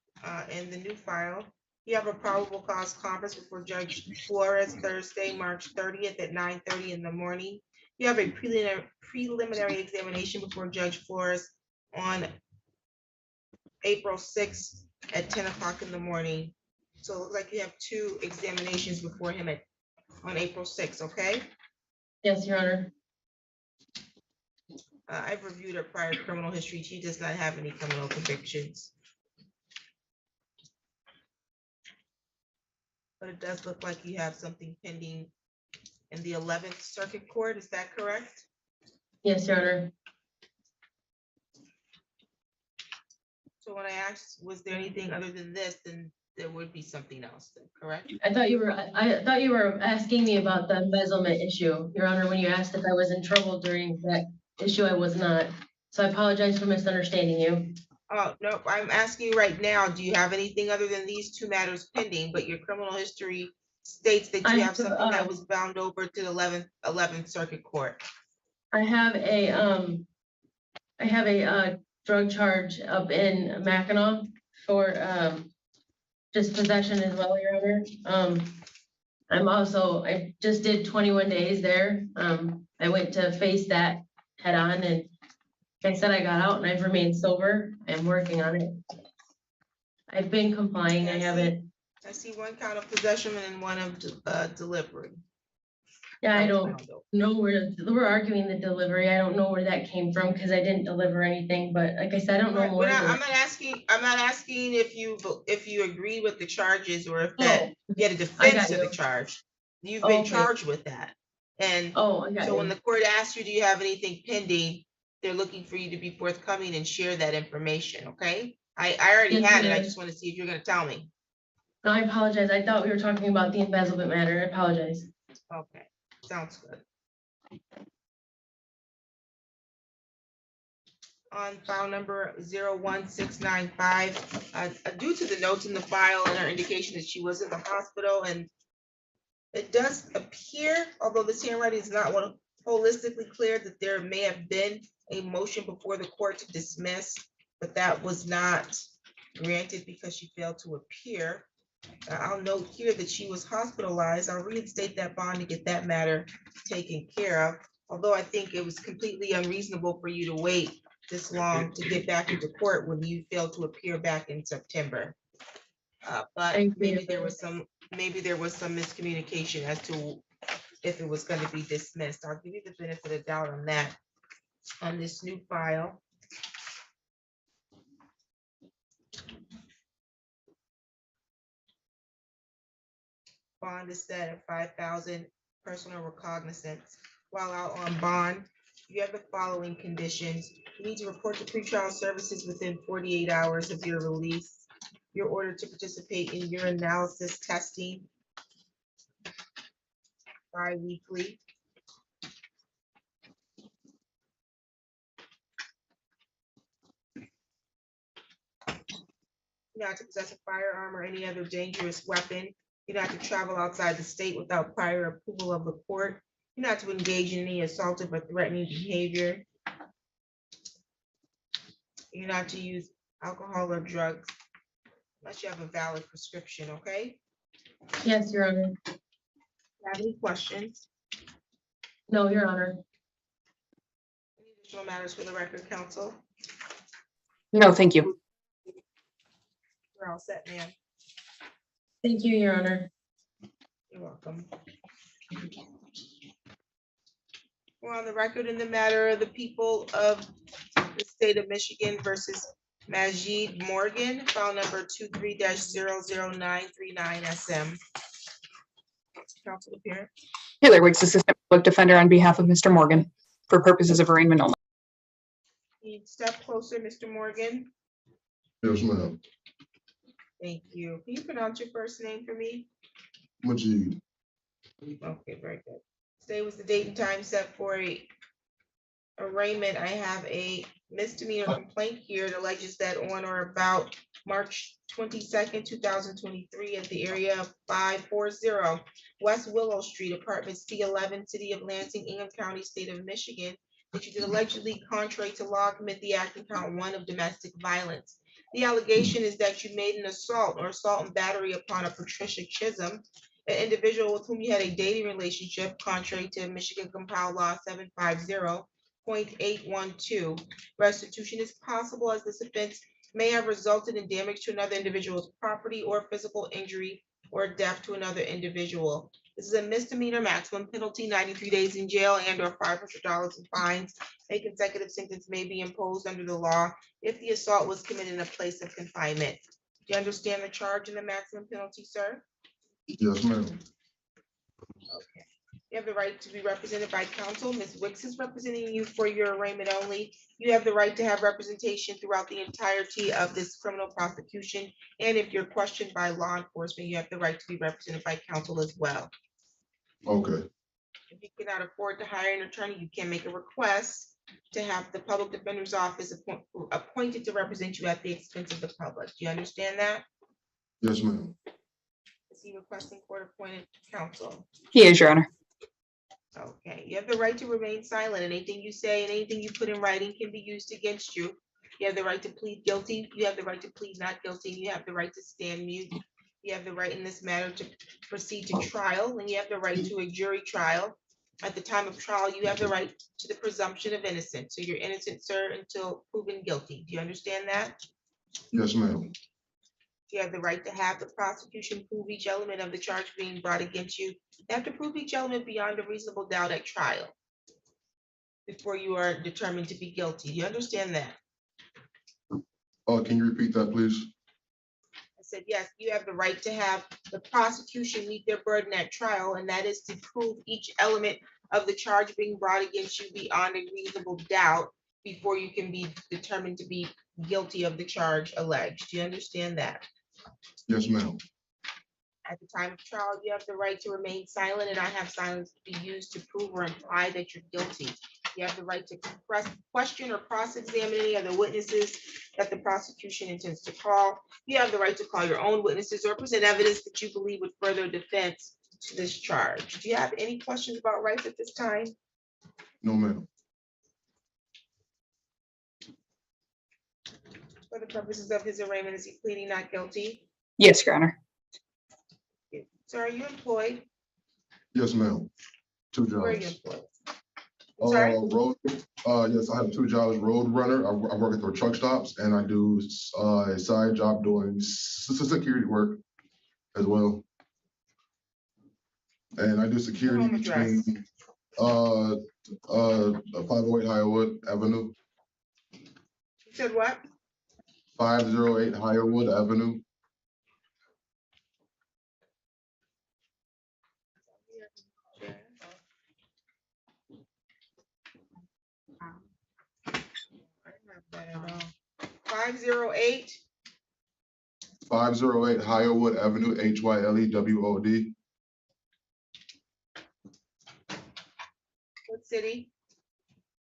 in the new file, you have a probable cause conference before Judge Flores Thursday, March 30th at 9:30 in the morning. You have a preliminary examination before Judge Flores on April 6th at 10 o'clock in the morning. So it looks like you have two examinations before him on April 6th, okay? Yes, Your Honor. I've reviewed her prior criminal history. She does not have any criminal convictions. But it does look like you have something pending in the 11th Circuit Court, is that correct? Yes, Your Honor. So when I asked, was there anything other than this, then there would be something else, then, correct? I thought you were asking me about the embezzlement issue, Your Honor, when you asked if I was in trouble during that issue, I was not. So I apologize for misunderstanding you. Oh, no, I'm asking you right now, do you have anything other than these two matters pending, but your criminal history states that I you have, have something that was bound over to the 11th Circuit Court? I have a drug charge up in Mackinac for just possession as well, Your Honor. I just did 21 days there. I went to face that head on, and like I said, I got out and I've remained sober. I'm working on it. I've been complying. I haven't. I see one count of possession and one of delivery. Yeah, I That was don't bound over. know where, we're arguing the delivery. I don't know where that came from because I didn't deliver anything, but like I said, I don't know Right, more. I'm not asking if you agree with the charges or if that you had a defense to the you. charge. You've been Okay. charged with that. And Oh, I got so when you. the court asks you, do you have anything pending? They're looking for you to be forthcoming and share that information, okay? I already Yes, had it. I ma'am. just want to see if you're gonna tell me. No, I apologize. I thought we were talking about the embezzlement matter. I apologize. Okay, sounds good. On file number 01695, due to the notes in the file and her indication that she was in the hospital, and it does appear, although this handwriting is not holistically clear, that there may have been a motion before the court to dismiss, but that was not granted because she failed to appear. I'll note here that she was hospitalized. I'll reinstate that bond to get that matter taken care of. Although I think it was completely unreasonable for you to wait this long to get back into court when you failed to appear back in September. But Thank you. maybe there was some miscommunication as to if it was going to be dismissed. I'll give you the benefit of doubt on that on this new file. Bond is set at 5,000, personal recognizance. While out on bond, you have the following conditions. You need to report to pretrial services within 48 hours of your release. You're ordered to participate in urinalysis testing bi-weekly. Not to possess a firearm or any other dangerous weapon. You're not to travel outside the state without prior approval of the court. You're not to engage in any assaultive or threatening behavior. You're not to use alcohol or drugs unless you have a valid prescription, okay? Yes, Your Honor. Do you have any questions? No, Your Honor. Any additional matters for the record, counsel? No, thank you. We're all set, ma'am. Thank you, Your Honor. You're welcome. We're on the record in the matter of the people of the state of Michigan versus Majid Morgan, file number 23-00939 SM. Counsel appearance. Taylor Wiggs, Assistant Public Defender on behalf of Mr. Morgan for purposes of arraignment only. Need to step closer, Mr. Morgan. Yes, ma'am. Thank you. Can you pronounce your first name for me? Majid. Okay, very good. Today was the date and time set for a arraignment. I have a misdemeanor complaint here. It alleges that on or about March 22nd, 2023, at the area of 540 West Willow Street, apartment C11, City of Lansing, Ingham County, State of Michigan, that you did allegedly, contrary to law, commit the act in count 1 of domestic violence. The allegation is that you made an assault or assault and battery upon a Patricia Chisholm, an individual with whom you had a dating relationship, contrary to Michigan Compiled Law 750.812. Restitution is possible as this offense may have resulted in damage to another individual's property or physical injury or death to another individual. This is a misdemeanor, maximum penalty 93 days in jail and or $500 in fines. A consecutive sentence may be imposed under the law if the assault was committed in a place of confinement. Do you understand the charge and the maximum penalty, sir? Yes, ma'am. You have the right to be represented by counsel. Ms. Wicks is representing you for your arraignment only. You have the right to have representation throughout the entirety of this criminal prosecution. And if you're questioned by law enforcement, you have the right to be represented by counsel as well. Okay, If you cannot afford to hire an attorney, you can make a request to have the public defender's office appointed to represent you at the expense of the public. Do you understand that? yes, ma'am. Is he requesting court-appointed counsel? He is, Your Honor. Okay, you have the right to remain silent. Anything you say and anything you put in writing can be used against you. You have the right to plead guilty. You have the right to plead not guilty. You have the right to stand mute. You have the right in this matter to proceed to trial, and you have the right to a jury trial. At the time of trial, you have the right to the presumption of innocence. So you're innocent, sir, until proven guilty. Do you understand that? Yes, ma'am. You have the right to have the prosecution prove each element of the charge being brought against you. You have to prove each element beyond a reasonable doubt at trial before you are determined to be guilty. Do you understand that? Can you repeat that, please? I said, yes, you have the right to have the prosecution meet their burden at trial, and that is to prove each element of the charge being brought against you beyond a reasonable doubt before you can be determined to be guilty of the charge alleged. Do you understand that? Yes, ma'am. At the time of trial, you have the right to remain silent and not have silence be used to prove or imply that you're guilty. You have the right to question or cross-examine any of the witnesses that the prosecution intends to call. You have the right to call your own witnesses or present evidence that you believe would further defense to this charge. Do you have any questions about rights at this time? No, ma'am. For the purposes of his arraignment, is he pleading not guilty? Yes, Your Honor. So are you employed? Yes, ma'am. Two Where are you jobs. employed? I'm sorry? Yes, I have two jobs, road runner. I work at the truck stops and I do a side job doing security work as well. And I do security Home address. between 508 Highwood Avenue, You said what? 508 Highwood Avenue. I have that at all. 508. 508 Highwood Avenue, HYLEWOD, What city?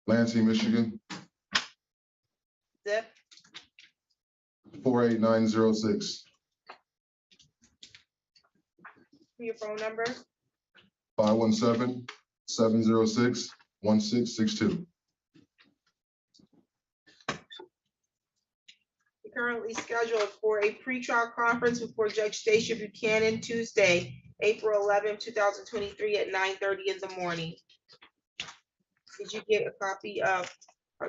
Lansing, Michigan, Zip. 48906. Your phone number? 517-706-1662. You're currently scheduled for a pretrial conference before Judge Stacia Buchanan Tuesday, April 11, 2023 at 9:30 in the morning. Did you get a copy of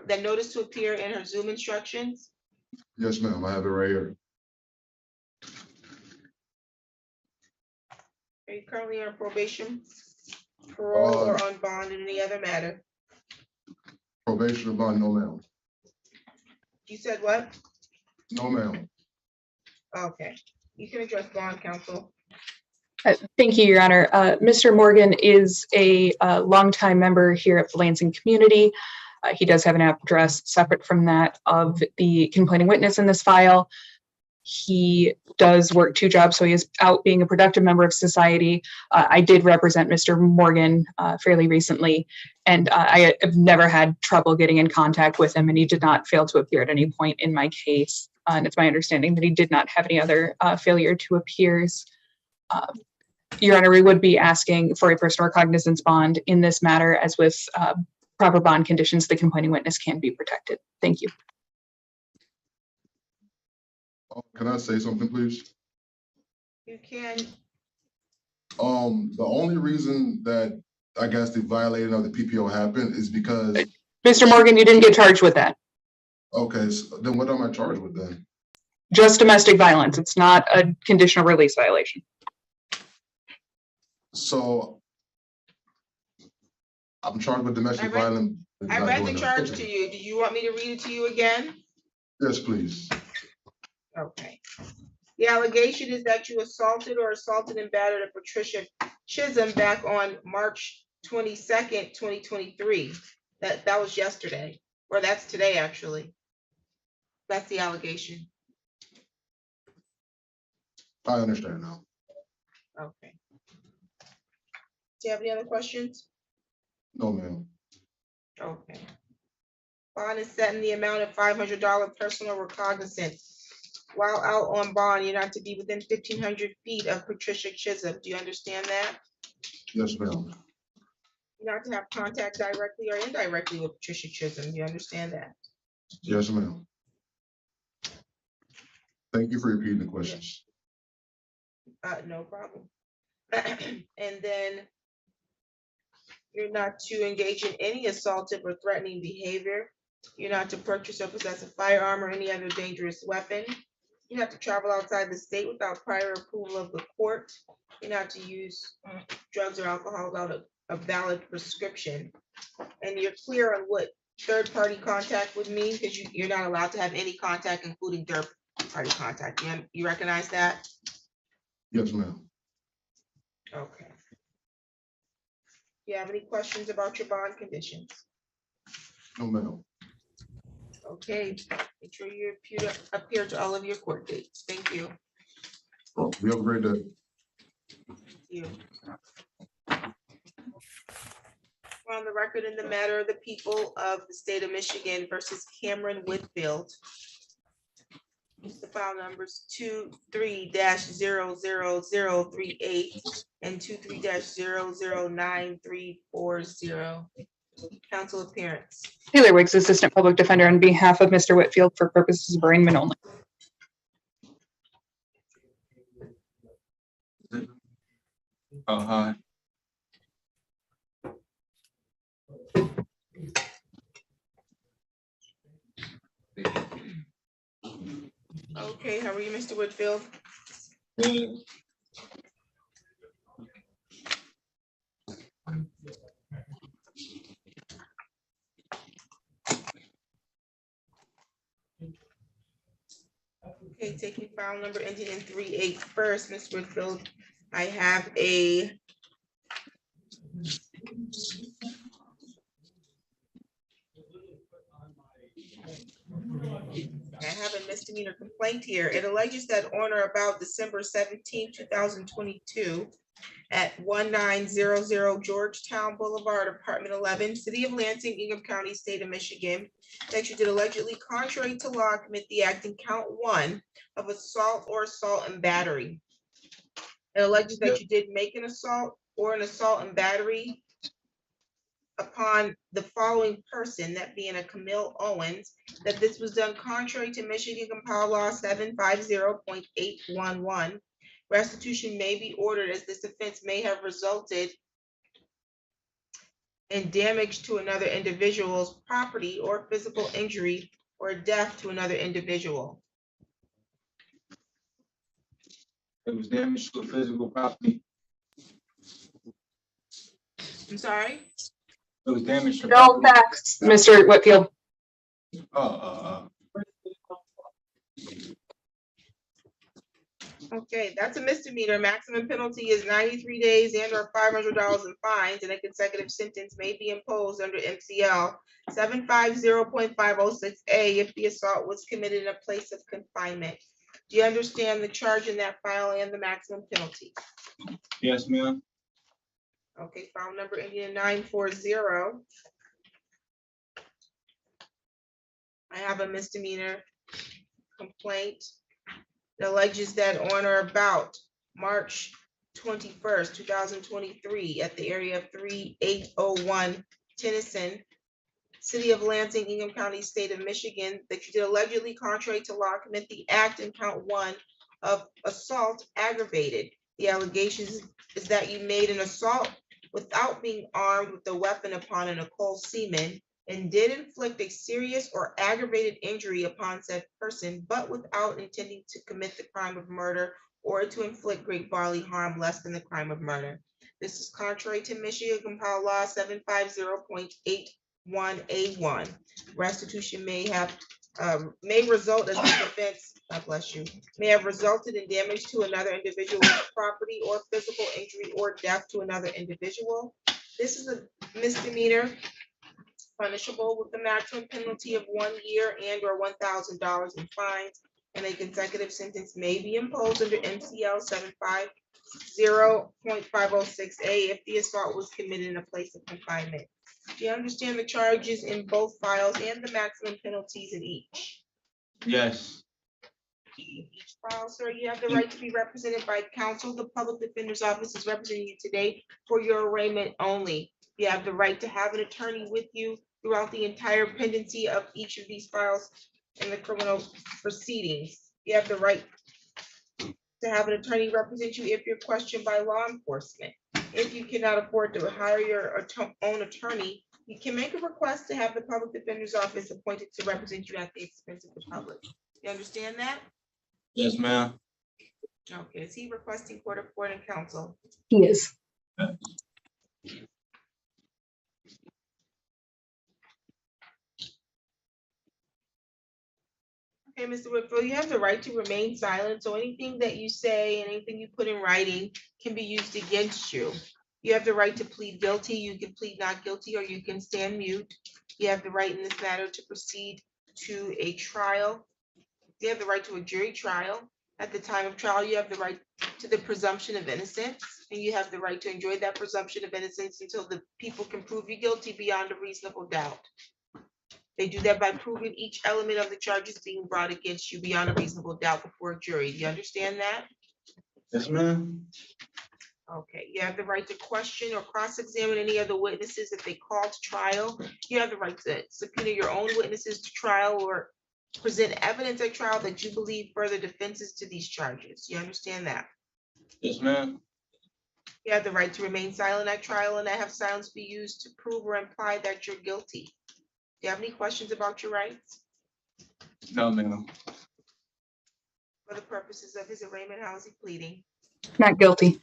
the notice to appear in her Zoom instructions? Yes, ma'am, I have it right here. Are you currently on probation, parole, or Uh, on bond in any other matter? Probation or bond, no, ma'am. You said what? No, ma'am. Okay, you can address bond counsel. Thank you, Your Honor. Mr. Morgan is a longtime member here at the Lansing community. He does have an address separate from that of the complaining witness in this file. He does work two jobs, so he is out being a productive member of society. I did represent Mr. Morgan fairly recently, and I have never had trouble getting in contact with him, and he did not fail to appear at any point in my case. And it's my understanding that he did not have any other failure to appears. Your Honor, we would be asking for a personal recognizance bond in this matter, as with proper bond conditions, the complaining witness can be protected. Thank you. Can I say something, please? You can. The only reason that I guess the violating of the PPO happened is because, Mr. Morgan, you didn't get charged with that. okay, so then what am I charged with then? Just domestic violence. It's not a conditional release violation. So I'm charged with domestic violence. I read the charge to you. Do you want me to read it to you again? Yes, please. Okay. The allegation is that you assaulted and battered a Patricia Chisholm back on March 22nd, 2023. That was yesterday, or that's today, actually. That's the allegation. I understand now. Okay. Do you have any other questions? No, ma'am. Okay. Bond is set in the amount of $500 personal recognizance. While out on bond, you're not to be within 1,500 feet of Patricia Chisholm. Do you understand that? Yes, ma'am. You're not to have contact directly or indirectly with Patricia Chisholm. Do you understand that? Yes, ma'am. Thank you for repeating the questions. No problem. And then you're not to engage in any assaultive or threatening behavior. You're not to purchase or possess a firearm or any other dangerous weapon. You have to travel outside the state without prior approval of the court. You're not to use drugs or alcohol without a valid prescription. And you're clear on what third-party contact would mean, because you're not allowed to have any contact, including third-party contact. You recognize that? Yes, ma'am. Okay. Do you have any questions about your bond conditions? No, ma'am. Okay, make sure you appear to all of your court dates. Thank you. You have a great day. Thank you. We're on the record in the matter of the people of the state of Michigan versus Cameron Whitfield. The file numbers 23-00038 and 23-009340. Council appearance. Taylor Wiggs, Assistant Public Defender on behalf of Mr. Whitfield for purposes of arraignment only. Hi. Okay, how are you, Mr. Whitfield? Okay, taking file number ending in 38 first, Ms. Whitfield, I have a misdemeanor complaint here. It alleges that on or about December 17, 2022, at 1900 Georgetown Boulevard, Apartment 11, City of Lansing, Ingham County, State of Michigan, that you did allegedly, contrary to law, commit the act in count 1 of assault or assault and battery. It alleges that you did make an assault or an assault and battery upon the following person, that being a Camille Owens, that this was done contrary to Michigan Compiled Law 750.811. Restitution may be ordered as this offense may have resulted in damage to another individual's property or physical injury or death to another individual. It was damage to physical property. I'm sorry? It was damage to All property. facts, Mr. Whitfield. Okay, that's a misdemeanor. Maximum penalty is 93 days and or $500 in fines, and a consecutive sentence may be imposed under MCL 750.506A if the assault was committed in a place of confinement. Do you understand the charge in that file and the maximum penalty? Yes, ma'am. Okay, file number ending in 940. I have a misdemeanor complaint that alleges that on or about March 21st, 2023, at the area of 3801 Tennyson, City of Lansing, Ingham County, State of Michigan, that you did allegedly, contrary to law, commit the act in count 1 of assault aggravated. The allegations is that you made an assault without being armed with a weapon upon a Nicole Seaman, and did inflict a serious or aggravated injury upon said person, but without intending to commit the crime of murder or to inflict great bodily harm less than the crime of murder. This is contrary to Michigan Compiled Law 750.81A1. Restitution may result as this offense, God bless you, may have resulted in damage to another individual's property or physical injury or death to another individual. This is a misdemeanor punishable with the maximum penalty of 1 year and or $1,000 in fines, and a consecutive sentence may be imposed under MCL 750.506A if the assault was committed in a place of confinement. Do you understand the charges in both files and the maximum penalties in each? Yes. Each file, sir, you have the right to be represented by counsel. The public defender's office is representing you today for your arraignment only. You have the right to have an attorney with you throughout the entire pendency of each of these files in the criminal proceedings. You have the right to have an attorney represent you if you're questioned by law enforcement. If you cannot afford to hire your own attorney, you can make a request to have the public defender's office appointed to represent you at the expense of the public. You understand that? Yes, ma'am. Okay, is he requesting court appointed counsel? He is. Okay, Mr. Whitfield, you have the right to remain silent, so anything that you say and anything you put in writing can be used against you. You have the right to plead guilty, you can plead not guilty, or you can stand mute. You have the right in this matter to proceed to a trial. You have the right to a jury trial. At the time of trial, you have the right to the presumption of innocence, and you have the right to enjoy that presumption of innocence until the people can prove you guilty beyond a reasonable doubt. They do that by proving each element of the charges being brought against you beyond a reasonable doubt before a jury. Do you understand that? Yes, ma'am. Okay, you have the right to question or cross-examine any of the witnesses if they call to trial. You have the right to subpoena your own witnesses to trial or present evidence at trial that you believe further defenses to these charges. You understand that? Yes, ma'am. You have the right to remain silent at trial and not have silence be used to prove or imply that you're guilty. Do you have any questions about your rights? No, ma'am. For the purposes of his arraignment, how is he pleading? Not guilty.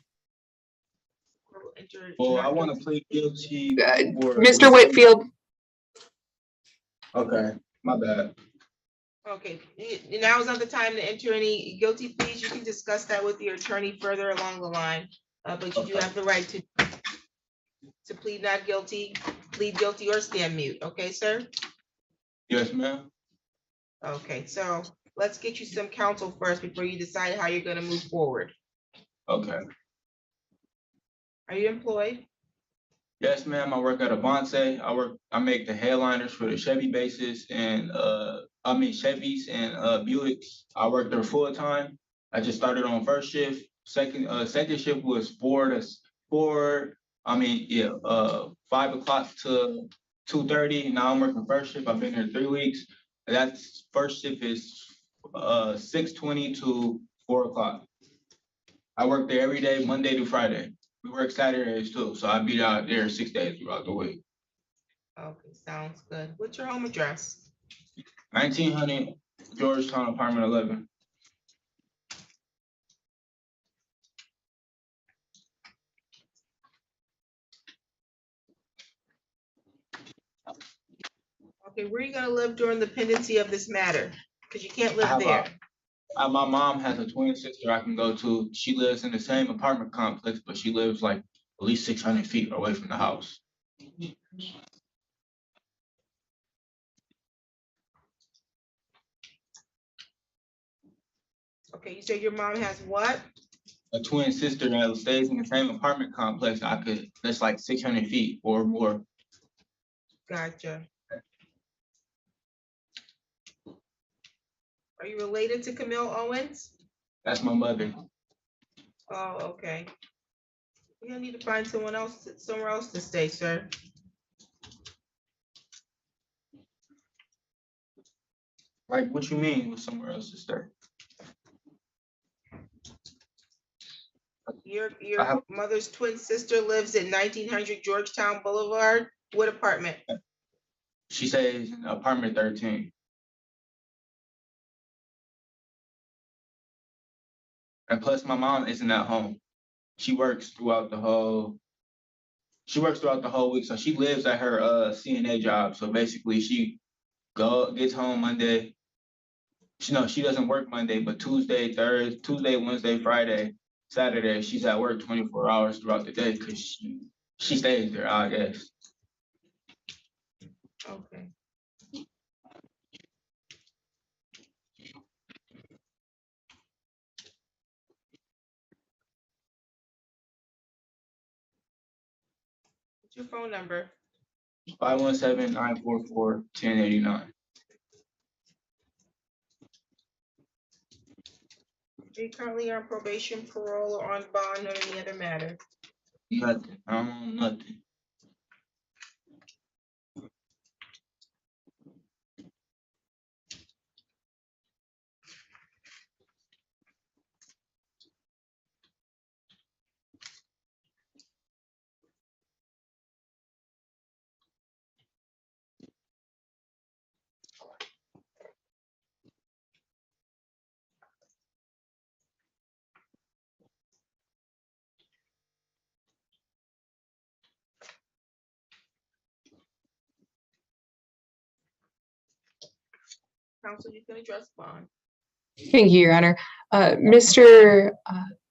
Well, I want to plead guilty. for- Mr. Whitfield, Okay, my bad. Okay, now is not the time to enter any guilty pleas. You can discuss that with your attorney further along the line. But you do have the right to plead not guilty, plead guilty, or stand mute. Okay, sir? Yes, ma'am. Okay, so let's get you some counsel first before you decide how you're gonna move forward. Okay. Are you employed? Yes, ma'am. I work at Avante. I make the headliners for the Chevy bases and Chevys and Buicks. I work there full time. I just started on first shift. Second shift was 5 o'clock to 2:30. Now I'm working first shift. I've been here 3 weeks. That's first shift is 6:20 to 4 o'clock. I work there every day, Monday to Friday. We work Saturdays too, so I be out there 6 days throughout the week. Okay, sounds good. What's your home address? 1900 Georgetown, apartment 11. Okay, where are you gonna live during the pendency of this matter? Because you can't live there. My mom has a twin sister I can go to. She lives in the same apartment complex, but she lives like at least 600 feet away from the house. Okay, you said your mom has what? A twin sister that stays in the same apartment complex. That's like 600 feet or more. Gotcha. Are you related to Camille Owens? That's my mother. Oh, okay. You're gonna need to find somewhere else to stay, sir. Like, what you mean with somewhere else to stay? Your I have- mother's twin sister lives at 1900 Georgetown Boulevard. What apartment? She says apartment 13. And plus my mom isn't at home. She works throughout the whole week. So she lives at her CNA job. So basically she gets home Monday. She doesn't work Monday, but Tuesday, Wednesday, Friday, Saturday, she's at work 24 hours throughout the day because She stays there, I guess. Okay. What's your phone number? 517-944-1089. Are you currently on probation, parole, or on bond, or any other matter? Nothing. I don't know nothing. Counsel, you can address bond. Thank you, Your Honor. Mr.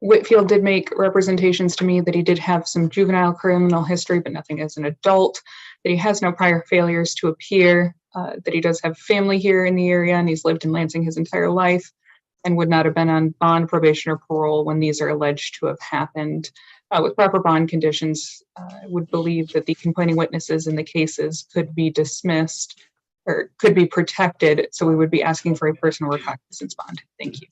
Whitfield did make representations to me that he did have some juvenile criminal history, but nothing as an adult, that he has no prior failures to appear, that he does have family here in the area, and he's lived in Lansing his entire life, and would not have been on bond, probation, or parole when these are alleged to have happened. With proper bond conditions, I would believe that the complaining witnesses in the cases could be dismissed or could be protected, so we would be asking for a personal recognizance bond. Thank you.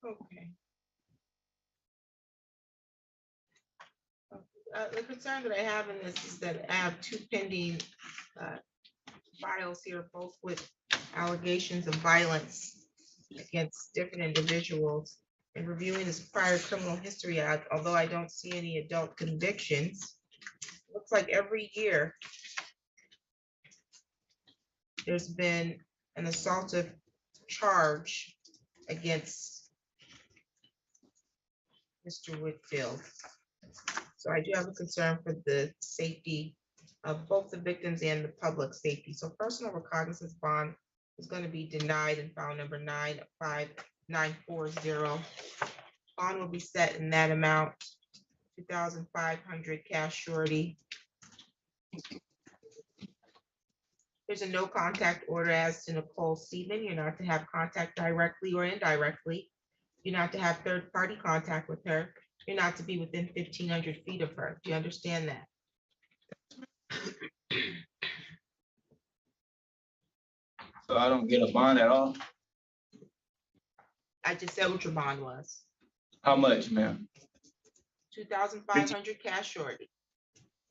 Okay. The concern that I have in this is that I have two pending files here, both with allegations of violence against different individuals. In reviewing his prior criminal history, although I don't see any adult convictions, looks like every year there's been an assaultive charge against Mr. Whitfield. So I do have a concern for the safety of both the victims and the public safety. So personal recognizance bond is going to be denied in file number 95940. Bond will be set in that amount, 2,500 cash surety. There's a no contact order as to Nicole Seaman. You're not to have contact directly or indirectly. You're not to have third party contact with her. You're not to be within 1,500 feet of her. Do you understand that? So I don't get a bond at all? I just said what your bond was. How much, ma'am? 2,500 cash surety.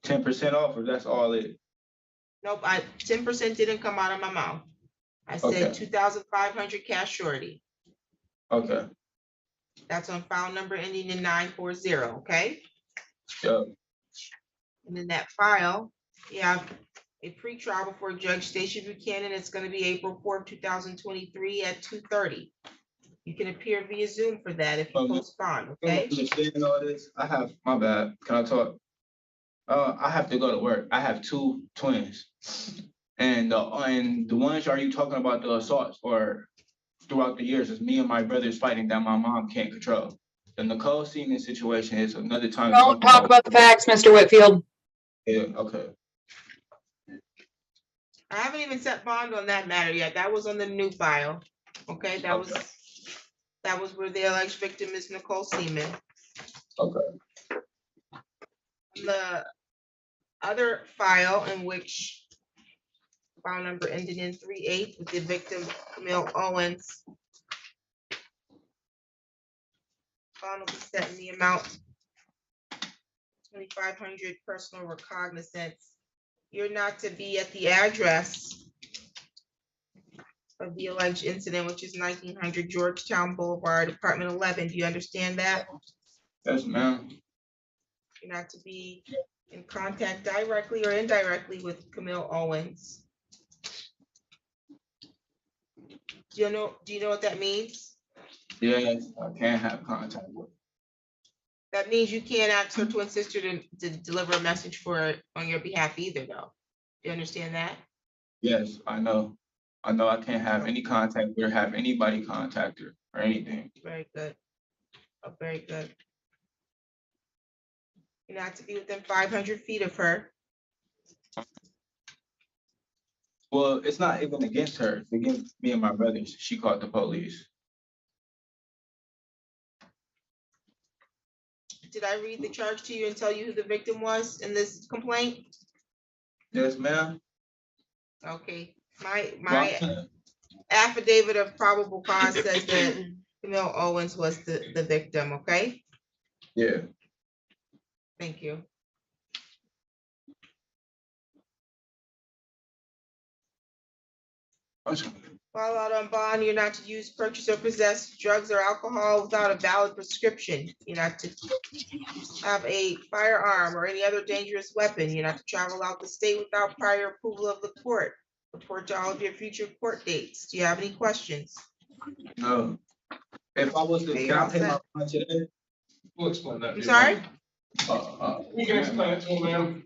10% off, or that's all it? Nope, 10% didn't come out of my mouth. I said Okay. 2,500 cash surety. Okay. That's on file number ending in 940, okay? Yep. And in that file, you have a pretrial before Judge Stacia Buchanan. It's going to be April 4th, 2023 at 2:30. You can appear via Zoom for that if you postpone, okay? Understanding all this, I have, my bad, can I talk? I have to go to work. I have two twins. And the ones, are you talking about the assaults or throughout the years is me and my brothers fighting that my mom can't control. The Nicole Siemens situation is another time. to Don't talk about the facts, Mr. Whitfield. Yeah, okay. I haven't even set bond on that matter yet. That was on the new file. Okay, that was where the alleged victim is Nicole Seaman. Okay. The other file in which file number ended in 38 with the victim Camille Owens. Bond will be set in the amount 2,500 personal recognizance. You're not to be at the address of the alleged incident, which is 1900 Georgetown Boulevard, Apartment 11. Do you understand that? Yes, ma'am. You're not to be in contact directly or indirectly with Camille Owens. Do you know what that means? Yes, I can't have contact with. That means you can't ask her twin sister to deliver a message on your behalf either, though. Do you understand that? Yes, I know. I know I can't have any contact or have anybody contact her or anything. Very good. Oh, very good. You're not to be within 500 feet of her. Well, it's not even against her, it's against me and my brothers. She called the police. Did I read the charge to you and tell you who the victim was in this complaint? Yes, ma'am. Okay, my affidavit of probable cause says that Camille Owens was the victim, okay? Yeah. Thank you. While out on bond, you're not to use, purchase, or possess drugs or alcohol without a valid prescription. You're not to have a firearm or any other dangerous weapon. You're not to travel out the state without prior approval of the court. Report to all of your future court dates. Do you have any questions? No. If I was to, Okay, can you're I all pay my set. bond today? We'll explain that. I'm sorry? You can explain it to him, ma'am.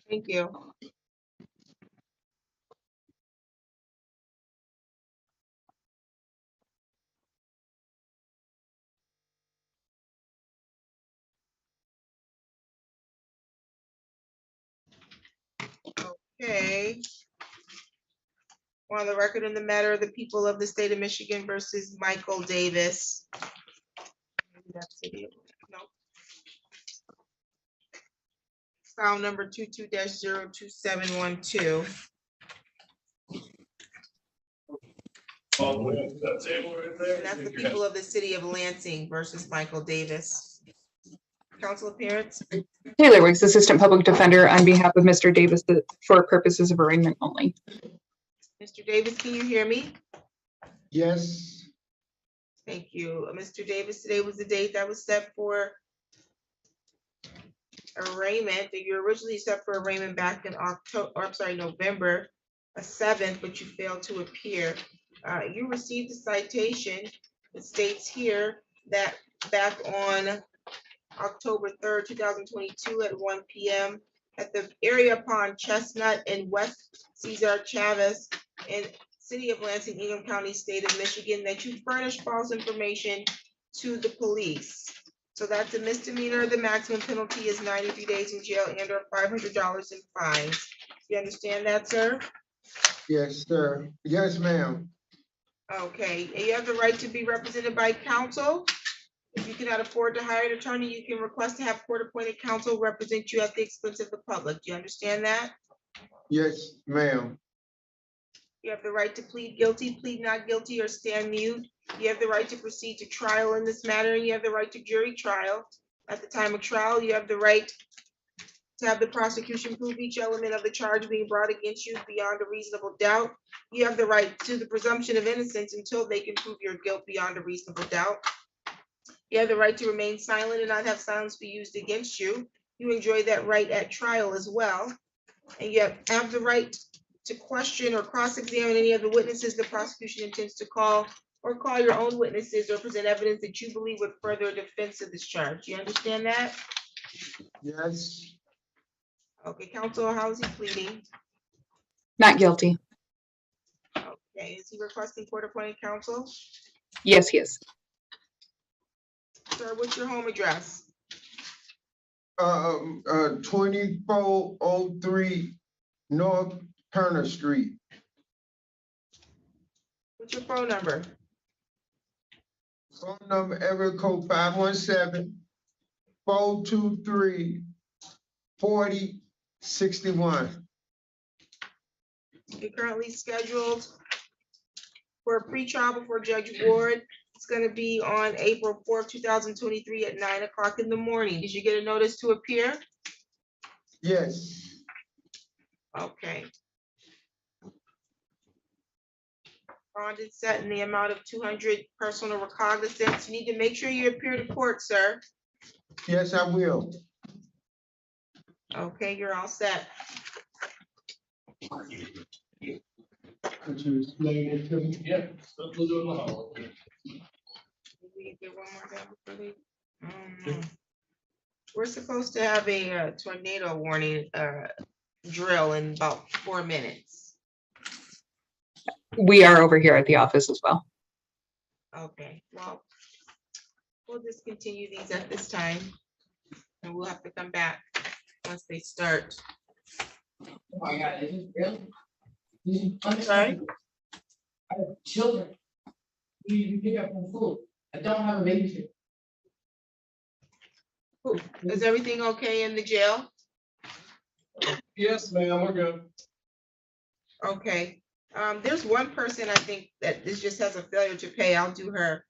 Thank you. Okay. On the record in the matter of the people of the state of Michigan versus Michael Davis. No. File number 22-02712. All the way up to that table right there. And that's the people of the city of Lansing versus Michael Davis. Council appearance. Taylor Wiggs, Assistant Public Defender, on behalf of Mr. Davis for purposes of arraignment only. Mr. Davis, can you hear me? Yes, Thank you. Mr. Davis, today was the date that was set for arraignment. That you originally set for arraignment back in November 7th, but you failed to appear. You received a citation that states here that back on October 3rd, 2022 at 1 p.m. at the area upon Chestnut and West Cesar Chavez in city of Lansing, Ingham County, state of Michigan, that you furnished false information to the police. So that's a misdemeanor. The maximum penalty is 93 days in jail and or $500 in fines. You understand that, sir? yes, sir. Yes, ma'am. Okay, and you have the right to be represented by counsel. If you cannot afford to hire an attorney, you can request to have court-appointed counsel represent you at the expense of the public. Do you understand that? Yes, ma'am. You have the right to plead guilty, plead not guilty, or stand mute. You have the right to proceed to trial in this matter, and you have the right to jury trial. At the time of trial, you have the right to have the prosecution prove each element of the charge being brought against you beyond a reasonable doubt. You have the right to the presumption of innocence until they can prove your guilt beyond a reasonable doubt. You have the right to remain silent and not have silence be used against you. You enjoy that right at trial as well. And you have the right to question or cross-examine any of the witnesses the prosecution intends to call, or call your own witnesses or present evidence that you believe would further a defense of this charge. You understand that? Yes, Okay, counsel, how is he pleading? Not guilty. Okay, is he requesting court-appointed counsel? Yes, he is. Sir, what's your home address? 2403 North Turner Street. What's your phone number? Phone number area code 517-423-4061. You're currently scheduled for a pretrial before Judge Ward. It's gonna be on April 4th, 2023 at 9 o'clock in the morning. Did you get a notice to appear? Yes. Okay. Bond is set in the amount of 200 personal recognizance. You need to make sure you appear to court, sir. Yes, I will. Okay, you're all set. Could you explain it to me? Yeah. We're supposed to have a tornado warning drill in about 4 minutes. We are over here at the office as well. Okay, well, we'll discontinue these at this time, and we'll have to come back once they start. Oh my God, is it really? I'm sorry? I have children. You pick up from school. I don't have a babysitter. Is everything okay in the jail? Yes, ma'am, we're good. Okay, there's one person I think that this just has a failure to pay. I'll do her.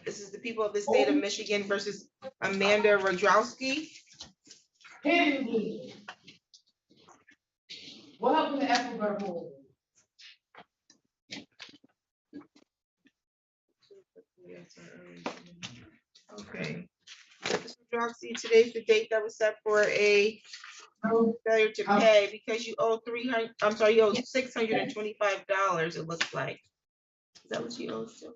This is the people of the state of Michigan versus Amanda Rodrowski. Hey, what happened to Apple? Okay. Mr. Rodrowski, today's the date that was set for a failure to pay because you owe you owe $625, it looks like. Is that what you owe still?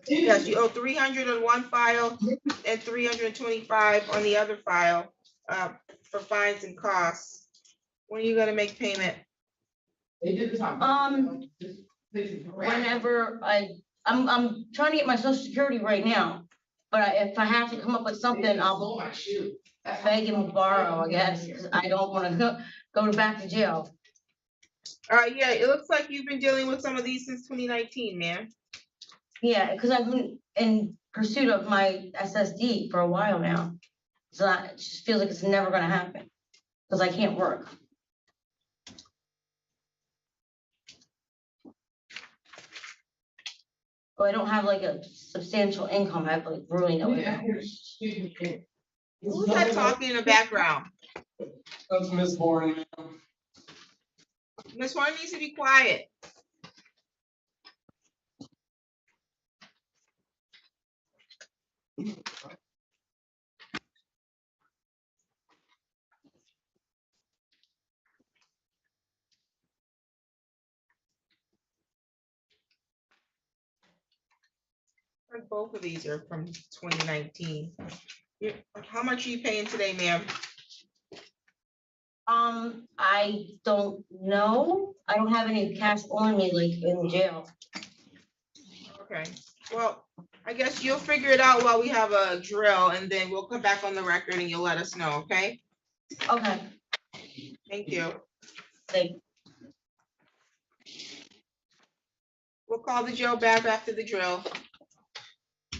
Yes, you owe 300 on one file and 325 on the other file for fines and costs. When are you gonna make payment? Whenever I'm trying to get my social security right now, but if I have to come up with something, I'll beg and borrow, I guess, because I don't want to go back to jail. Yeah, it looks like you've been dealing with some of these since 2019, man. Yeah, because I've been in pursuit of my SSD for a while now. So it just feels like it's never gonna happen, because I can't work. Well, I don't have like a substantial income, I have like really no income. Who's that talking in the background? That's Miss Horn. Ms. Horn needs to be quiet. Both of these are from 2019. How much are you paying today, ma'am? I don't know. I don't have any cash on me like in jail. Okay, well, I guess you'll figure it out while we have a drill and then we'll come back on the record and you'll let us know, okay? Okay. Thank you. Thank you. We'll call the jail back after the drill.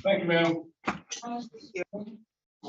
Thank you, ma'am. Thank you.